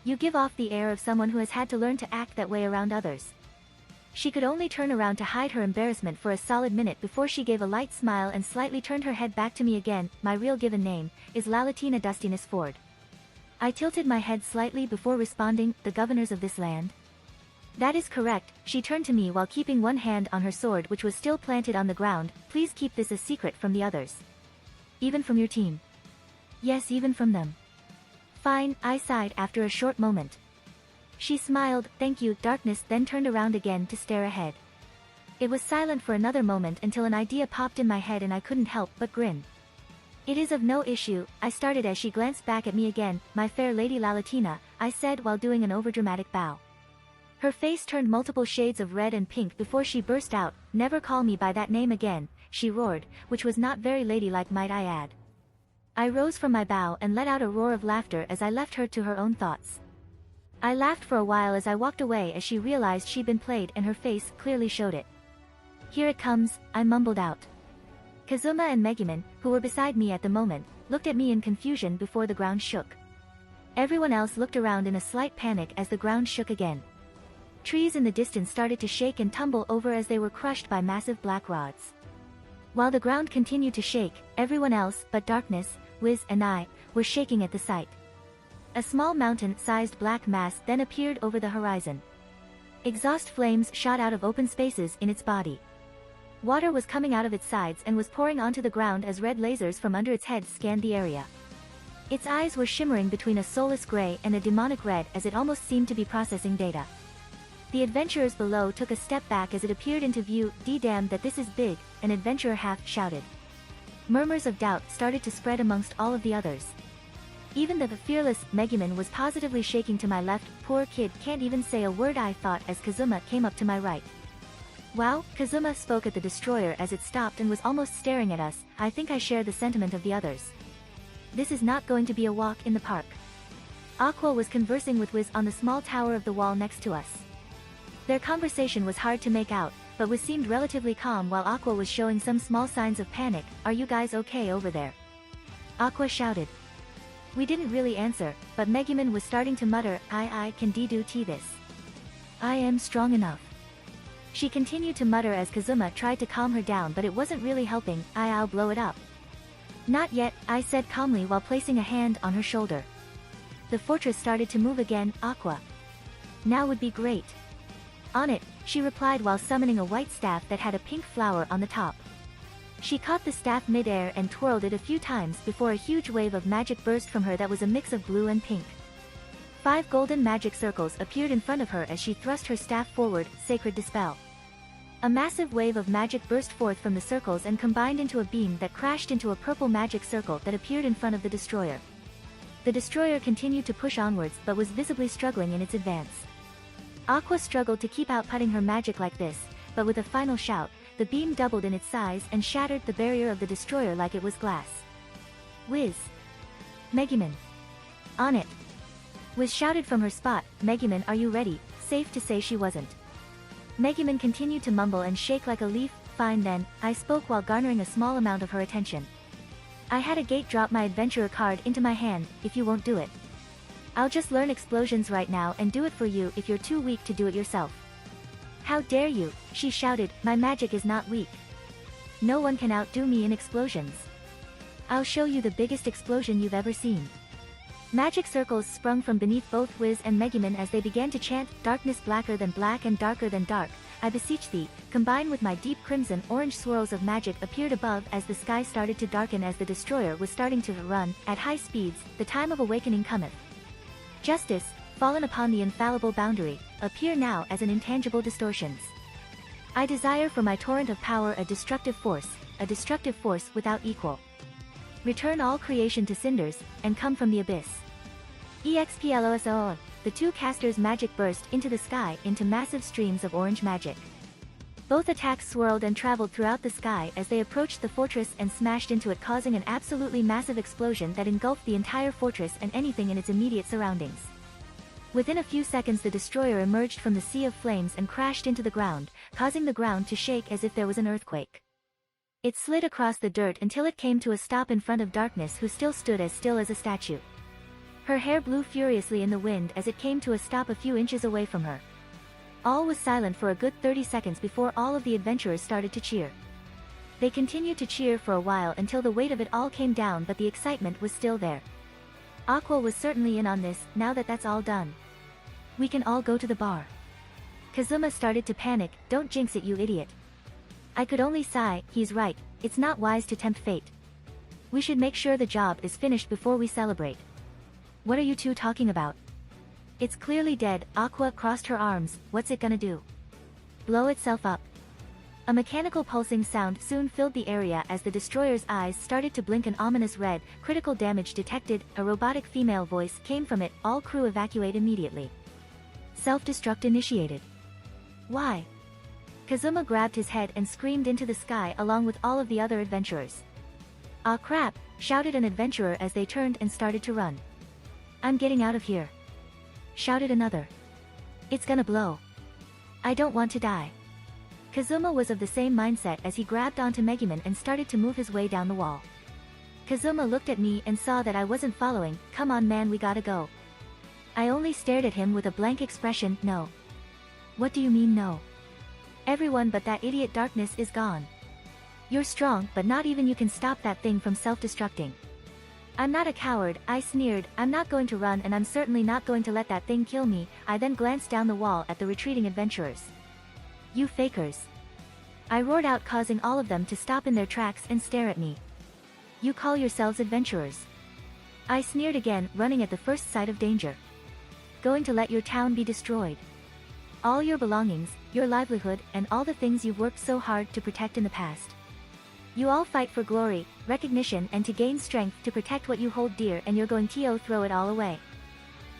you give off the air of someone who has had to learn to act that way around others." She could only turn around to hide her embarrassment for a solid minute before she gave a light smile and slightly turned her head back to me again. "My real given name is Lalatina Dustiness Ford." I tilted my head slightly before responding. "The governors of this land?" "That is correct." She turned to me while keeping one hand on her sword, which was still planted on the ground. "Please keep this a secret from the others." "Even from your team?" "Yes, even from them." "Fine," I sighed after a short moment. She smiled. "Thank you." Darkness then turned around again to stare ahead. It was silent for another moment until an idea popped in my head and I couldn't help but grin. "It is of no issue," I started as she glanced back at me again. "My fair lady Lalatina," I said while doing an overdramatic bow. Her face turned multiple shades of red and pink before she burst out. "Never call me by that name again," she roared, which was not very ladylike, might I add. I rose from my bow and let out a roar of laughter as I left her to her own thoughts. I laughed for a while as I walked away as she realized she'd been played, and her face clearly showed it. Here it comes, I mumbled out. Kazuma and Megumin, who were beside me at the moment, looked at me in confusion before the ground shook. Everyone else looked around in a slight panic as the ground shook again. Trees in the distance started to shake and tumble over as they were crushed by massive black rods. While the ground continued to shake, everyone else but Darkness, Wiz and I, were shaking at the sight. A small mountain-sized black mass then appeared over the horizon. Exhaust flames shot out of open spaces in its body. Water was coming out of its sides and was pouring onto the ground as red lasers from under its head scanned the area. Its eyes were shimmering between a soulless gray and a demonic red as it almost seemed to be processing data. The adventurers below took a step back as it appeared into view. "Damn that this is big," an adventurer half shouted. Murmurs of doubt started to spread amongst all of the others. Even the fearless Megumin was positively shaking to my left. "Poor kid can't even say a word," I thought as Kazuma came up to my right. "Wow," Kazuma spoke at the destroyer as it stopped and was almost staring at us. "I think I share the sentiment of the others. This is not going to be a walk in the park." Aqua was conversing with Wiz on the small tower of the wall next to us. Their conversation was hard to make out, but Wiz seemed relatively calm while Aqua was showing some small signs of panic. "Are you guys okay over there?" Aqua shouted. We didn't really answer, but Megumin was starting to mutter, I can do this. I am strong enough." She continued to mutter as Kazuma tried to calm her down, but it wasn't really helping. "I'll blow it up." "Not yet," I said calmly while placing a hand on her shoulder. The fortress started to move again. "Aqua. Now would be great." "On it," she replied while summoning a white staff that had a pink flower on the top. She caught the staff mid-air and twirled it a few times before a huge wave of magic burst from her that was a mix of blue and pink. 5 golden magic circles appeared in front of her as she thrust her staff forward. "Sacred Dispel." A massive wave of magic burst forth from the circles and combined into a beam that crashed into a purple magic circle that appeared in front of the destroyer. The destroyer continued to push onwards but was visibly struggling in its advance. Aqua struggled to keep outputting her magic like this, but with a final shout, the beam doubled in its size and shattered the barrier of the destroyer like it was glass. "Wiz. Megumin. On it." Wiz shouted from her spot. "Megumin, are you ready?" Safe to say she wasn't. Megumin continued to mumble and shake like a leaf. "Fine then," I spoke while garnering a small amount of her attention. "I had a gate drop my adventurer card into my hand. If you won't do it, I'll just learn explosions right now and do it for you if you're too weak to do it yourself." "How dare you," she shouted, "my magic is not weak. No one can outdo me in explosions. I'll show you the biggest explosion you've ever seen." Magic circles sprung from beneath both Wiz and Megumin as they began to chant, "Darkness blacker than black and darker than dark, I beseech thee," combined with my deep crimson orange swirls of magic appeared above as the sky started to darken as the destroyer was starting to run at high speeds. "The time of awakening cometh. Justice, fallen upon the infallible boundary, appear now as an intangible distortions. I desire for my torrent of power a destructive force without equal. Return all creation to cinders, and come from the abyss." Exploso. The two casters' magic burst into the sky into massive streams of orange magic. Both attacks swirled and traveled throughout the sky as they approached the fortress and smashed into it, causing an absolutely massive explosion that engulfed the entire fortress and anything in its immediate surroundings. Within a few seconds the destroyer emerged from the sea of flames and crashed into the ground, causing the ground to shake as if there was an earthquake. It slid across the dirt until it came to a stop in front of Darkness, who still stood as still as a statue. Her hair blew furiously in the wind as it came to a stop a few inches away from her. All was silent for a good 30 seconds before all of the adventurers started to cheer. They continued to cheer for a while until the weight of it all came down, but the excitement was still there. Aqua was certainly in on this. "Now that that's all done, we can all go to the bar." Kazuma started to panic. "Don't jinx it, you idiot." I could only sigh. "He's right, it's not wise to tempt fate. We should make sure the job is finished before we celebrate." "What are you two talking about? It's clearly dead." Aqua crossed her arms. "What's it gonna do? Blow itself up?" A mechanical pulsing sound soon filled the area as the destroyer's eyes started to blink an ominous red. "Critical damage detected," a robotic female voice came from it. "All crew evacuate immediately. Self-destruct initiated." "Why?" Kazuma grabbed his head and screamed into the sky along with all of the other adventurers. "Ah crap," shouted an adventurer as they turned and started to run. "I'm getting out of here," shouted another. "It's gonna blow. I don't want to die." Kazuma was of the same mindset as he grabbed onto Megumin and started to move his way down the wall. Kazuma looked at me and saw that I wasn't following. Come on man, we gotta go. I only stared at him with a blank expression. No. What do you mean no? Everyone but that idiot Darkness is gone. You're strong, but not even you can stop that thing from self-destructing. I'm not a coward, I sneered. I'm not going to run and I'm certainly not going to let that thing kill me. I then glanced down the wall at the retreating adventurers. You fakers. I roared out, causing all of them to stop in their tracks and stare at me. You call yourselves adventurers? I sneered again, running at the first sight of danger. Going to let your town be destroyed? All your belongings, your livelihood, and all the things you've worked so hard to protect in the past. You all fight for glory, recognition, and to gain strength to protect what you hold dear, and you're going to throw it all away.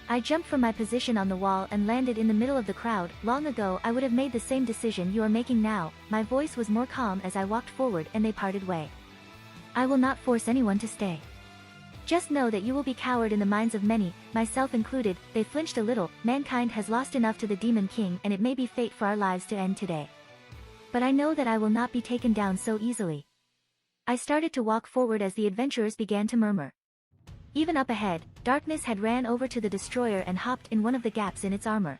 I jumped from my position on the wall and landed in the middle of the crowd. Long ago I would have made the same decision you are making now. My voice was more calm as I walked forward and they parted way. I will not force anyone to stay. Just know that you will be coward in the minds of many, myself included. They flinched a little. Mankind has lost enough to the Demon King and it may be fate for our lives to end today. But I know that I will not be taken down so easily. I started to walk forward as the adventurers began to murmur. Even up ahead, Darkness had ran over to the destroyer and hopped in one of the gaps in its armor.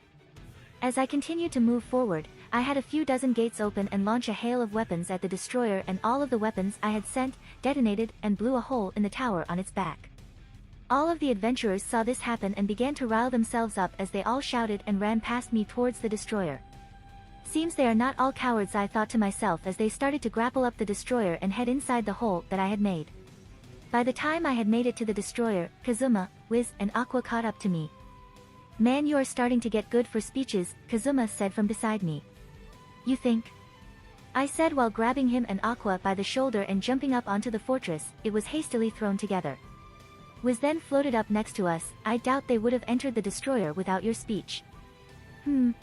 As I continued to move forward, I had a few dozen gates open and launch a hail of weapons at the destroyer, and all of the weapons I had sent, detonated, and blew a hole in the tower on its back. All of the adventurers saw this happen and began to rile themselves up as they all shouted and ran past me towards the destroyer. Seems they are not all cowards, I thought to myself as they started to grapple up the destroyer and head inside the hole that I had made. By the time I had made it to the destroyer, Kazuma, Wiz, and Aqua caught up to me. Man, you are starting to get good for speeches, Kazuma said from beside me. You think? I said while grabbing him and Aqua by the shoulder and jumping up onto the fortress. It was hastily thrown together. Wiz then floated up next to us. I doubt they would have entered the destroyer without your speech.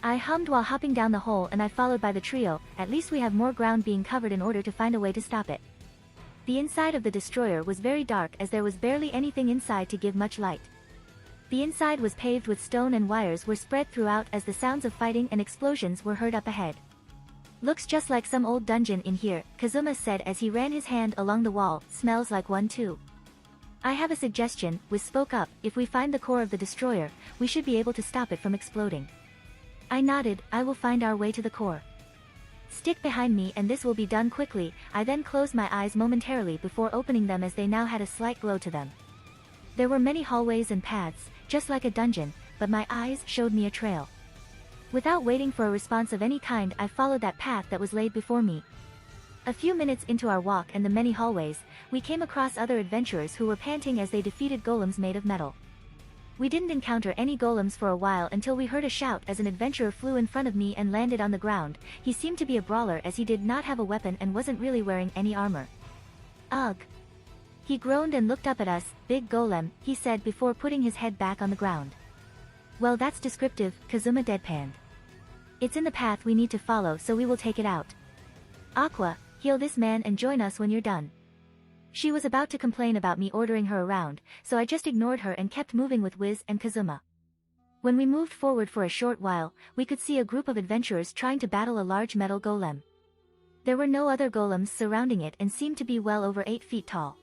I hummed while hopping down the hole, and I followed by the trio. At least we have more ground being covered in order to find a way to stop it. The inside of the destroyer was very dark as there was barely anything inside to give much light. The inside was paved with stone and wires were spread throughout as the sounds of fighting and explosions were heard up ahead. Looks just like some old dungeon in here, Kazuma said as he ran his hand along the wall. Smells like one too. I have a suggestion, Wiz spoke up. If we find the core of the destroyer, we should be able to stop it from exploding. I nodded. I will find our way to the core. Stick behind me and this will be done quickly. I then closed my eyes momentarily before opening them as they now had a slight glow to them. There were many hallways and paths, just like a dungeon, but my eyes showed me a trail. Without waiting for a response of any kind, I followed that path that was laid before me. A few minutes into our walk and the many hallways, we came across other adventurers who were panting as they defeated golems made of metal. We didn't encounter any golems for a while until we heard a shout as an adventurer flew in front of me and landed on the ground. He seemed to be a brawler as he did not have a weapon and wasn't really wearing any armor. Ugh. He groaned and looked up at us. Big golem, he said before putting his head back on the ground. Well, that's descriptive, Kazuma deadpanned. It's in the path we need to follow, so we will take it out. Aqua, heal this man and join us when you're done. She was about to complain about me ordering her around, so I just ignored her and kept moving with Wiz and Kazuma. When we moved forward for a short while, we could see a group of adventurers trying to battle a large metal golem. There were no other golems surrounding it and seemed to be well over 8 feet tall.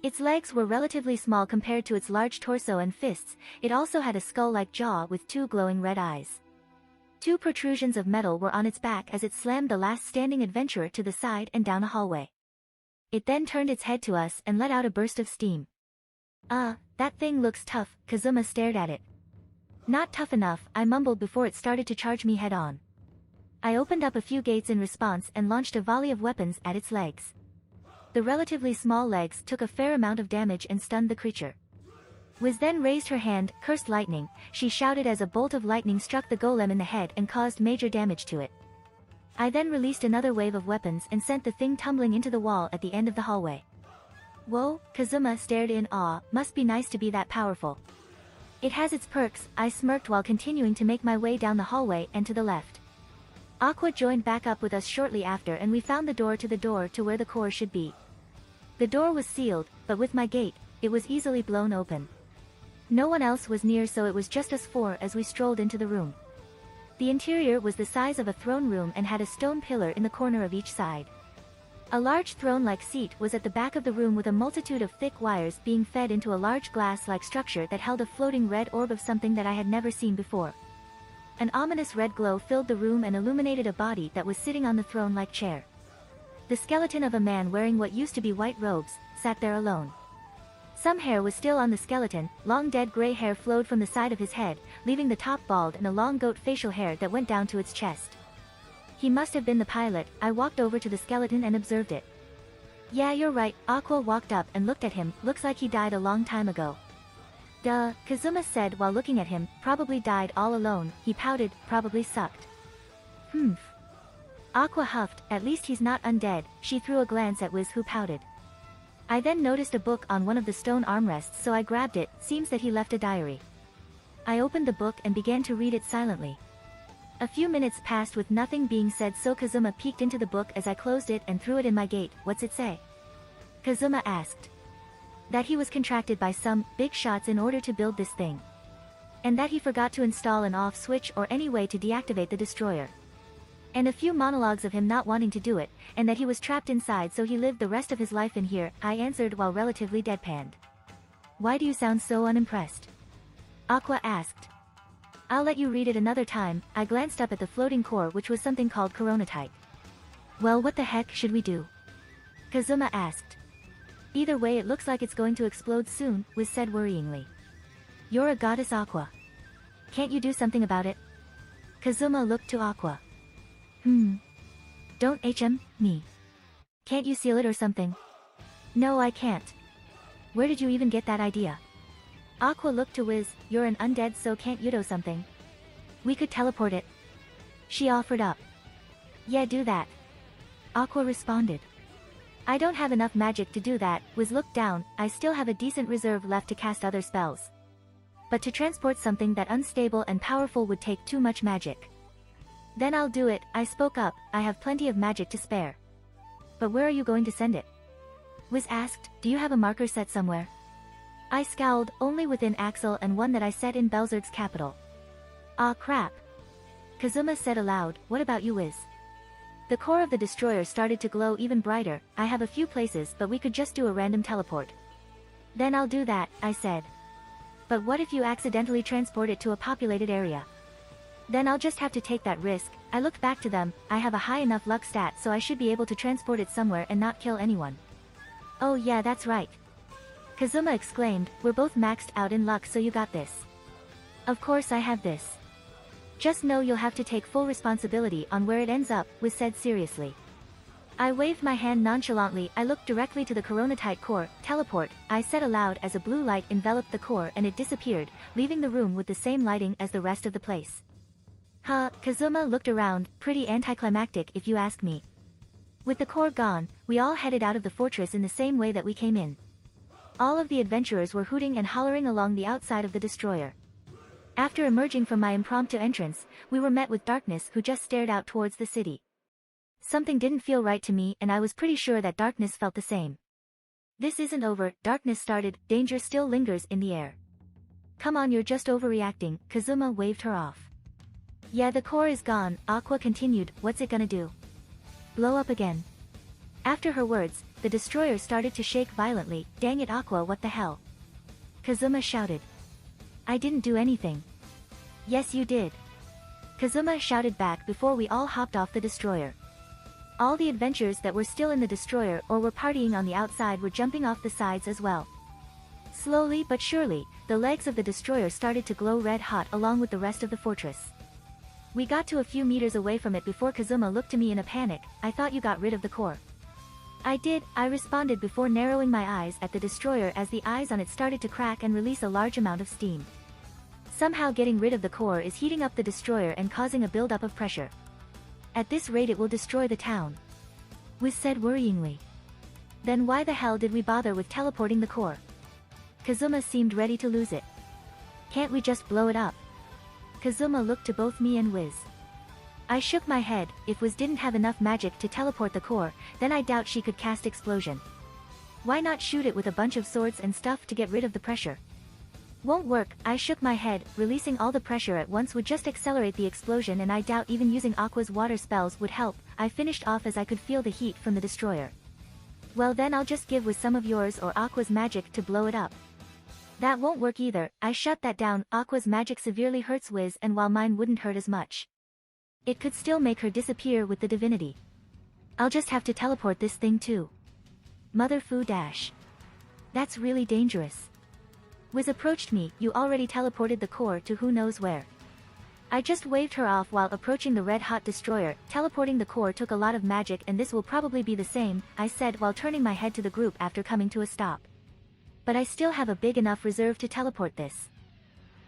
Its legs were relatively small compared to its large torso and fists. It also had a skull-like jaw with 2 glowing red eyes. 2 protrusions of metal were on its back as it slammed the last standing adventurer to the side and down a hallway. It then turned its head to us and let out a burst of steam. That thing looks tough, Kazuma stared at it. Not tough enough, I mumbled before it started to charge me head on. I opened up a few gates in response and launched a volley of weapons at its legs. The relatively small legs took a fair amount of damage and stunned the creature. Wiz then raised her hand, cursed lightning, she shouted as a bolt of lightning struck the golem in the head and caused major damage to it. I then released another wave of weapons and sent the thing tumbling into the wall at the end of the hallway. Whoa, Kazuma stared in awe, must be nice to be that powerful. It has its perks, I smirked while continuing to make my way down the hallway and to the left. Aqua joined back up with us shortly after and we found the door to where the core should be. The door was sealed, but with my gate, it was easily blown open. No one else was near, so it was just us 4 as we strolled into the room. The interior was the size of a throne room and had a stone pillar in the corner of each side. A large throne-like seat was at the back of the room with a multitude of thick wires being fed into a large glass-like structure that held a floating red orb of something that I had never seen before. An ominous red glow filled the room and illuminated a body that was sitting on the throne-like chair. The skeleton of a man wearing what used to be white robes sat there alone. Some hair was still on the skeleton, long dead gray hair flowed from the side of his head, leaving the top bald and a long goat facial hair that went down to its chest. He must have been the pilot. I walked over to the skeleton and observed it. Yeah, you're right. Aqua walked up and looked at him. Looks like he died a long time ago. Duh, Kazuma said while looking at him. Probably died all alone. He pouted. Probably sucked. Humph. Aqua huffed. At least he's not undead. She threw a glance at Wiz, who pouted. I then noticed a book on one of the stone armrests, so I grabbed it. Seems that he left a diary. I opened the book and began to read it silently. A few minutes passed with nothing being said, so Kazuma peeked into the book as I closed it and threw it in my gate. What's it say? Kazuma asked. That he was contracted by some big shots in order to build this thing. And that he forgot to install an off switch or any way to deactivate the destroyer. And a few monologues of him not wanting to do it, and that he was trapped inside, so he lived the rest of his life in here, I answered while relatively deadpanned. Why do you sound so unimpressed? Aqua asked. I'll let you read it another time. I glanced up at the floating core, which was something called coronatite. Well, what the heck should we do? Kazuma asked. Either way, it looks like it's going to explode soon, Wiz said worryingly. You're a goddess, Aqua. Can't you do something about it? Kazuma looked to Aqua. Don't me. Can't you seal it or something? No, I can't. Where did you even get that idea? Aqua looked to Wiz. You're an undead, so can't you do something? We could teleport it. She offered up. Yeah, do that. Aqua responded. I don't have enough magic to do that. Wiz looked down. I still have a decent reserve left to cast other spells. But to transport something that unstable and powerful would take too much magic. Then I'll do it, I spoke up. I have plenty of magic to spare. But where are you going to send it? Wiz asked. Do you have a marker set somewhere? I scowled. Only within Axel, and one that I set in Belzerg's capital. Ah, crap. Kazuma said aloud. What about you, Wiz? The core of the destroyer started to glow even brighter. I have a few places, but we could just do a random teleport. Then I'll do that, I said. But what if you accidentally transport it to a populated area? Then I'll just have to take that risk. I looked back to them. I have a high enough luck stat, so I should be able to transport it somewhere and not kill anyone. Oh yeah, that's right. Kazuma exclaimed. We're both maxed out in luck, so you got this. Of course I have this. Just know you'll have to take full responsibility on where it ends up, Wiz said seriously. I waved my hand nonchalantly. I looked directly to the coronatite core. Teleport, I said aloud as a blue light enveloped the core and it disappeared, leaving the room with the same lighting as the rest of the place. Huh, Kazuma looked around. Pretty anticlimactic if you ask me. With the core gone, we all headed out of the fortress in the same way that we came in. All of the adventurers were hooting and hollering along the outside of the destroyer. After emerging from my impromptu entrance, we were met with Darkness, who just stared out towards the city. Something didn't feel right to me, and I was pretty sure that Darkness felt the same. This isn't over, Darkness started. Danger still lingers in the air. Come on, you're just overreacting. Kazuma waved her off. Yeah, the core is gone, Aqua continued. What's it gonna do? Blow up again. After her words, the destroyer started to shake violently. Dang it, Aqua, what the hell? Kazuma shouted. I didn't do anything. Yes, you did. Kazuma shouted back before we all hopped off the destroyer. All the adventurers that were still in the destroyer or were partying on the outside were jumping off the sides as well. Slowly but surely, the legs of the destroyer started to glow red hot along with the rest of the fortress. We got to a few meters away from it before Kazuma looked to me in a panic. I thought you got rid of the core. I did, I responded before narrowing my eyes at the destroyer as the eyes on it started to crack and release a large amount of steam. Somehow getting rid of the core is heating up the destroyer and causing a buildup of pressure. At this rate it will destroy the town. Wiz said worryingly. Then why the hell did we bother with teleporting the core? Kazuma seemed ready to lose it. Can't we just blow it up? Kazuma looked to both me and Wiz. I shook my head. If Wiz didn't have enough magic to teleport the core, then I doubt she could cast explosion. Why not shoot it with a bunch of swords and stuff to get rid of the pressure? Won't work, I shook my head, releasing all the pressure at once would just accelerate the explosion and I doubt even using Aqua's water spells would help. I finished off as I could feel the heat from the destroyer. Well then I'll just give with some of yours or Aqua's magic to blow it up. That won't work either, I shut that down, Aqua's magic severely hurts Wiz and while mine wouldn't hurt as much. It could still make her disappear with the divinity. I'll just have to teleport this thing too. Mother Fu dash. That's really dangerous. Wiz approached me, you already teleported the core to who knows where. I just waved her off while approaching the red-hot destroyer, teleporting the core took a lot of magic and this will probably be the same, I said while turning my head to the group after coming to a stop. But I still have a big enough reserve to teleport this.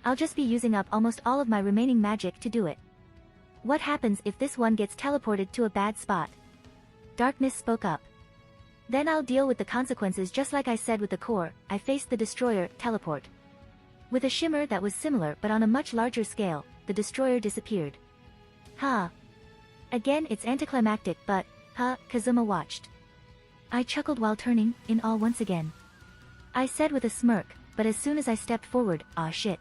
I'll just be using up almost all of my remaining magic to do it. What happens if this one gets teleported to a bad spot? Darkness spoke up. Then I'll deal with the consequences just like I said with the core, I faced the destroyer, teleport. With a shimmer that was similar but on a much larger scale, the destroyer disappeared. Ha! Again it's anticlimactic but, Kazuma watched. I chuckled while turning, in awe once again. I said with a smirk, but as soon as I stepped forward, aw shit.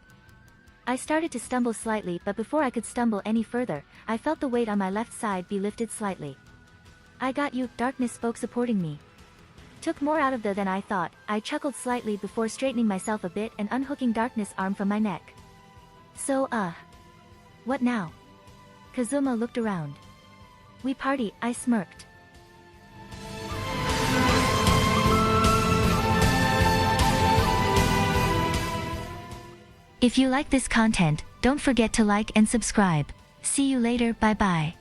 I started to stumble slightly but before I could stumble any further, I felt the weight on my left side be lifted slightly. I got you, Darkness spoke supporting me. Took more out of the than I thought, I chuckled slightly before straightening myself a bit and unhooking Darkness' arm from my neck. So, what now? Kazuma looked around. We party, I smirked. If you like this content, don't forget to like and subscribe. See you later, bye bye.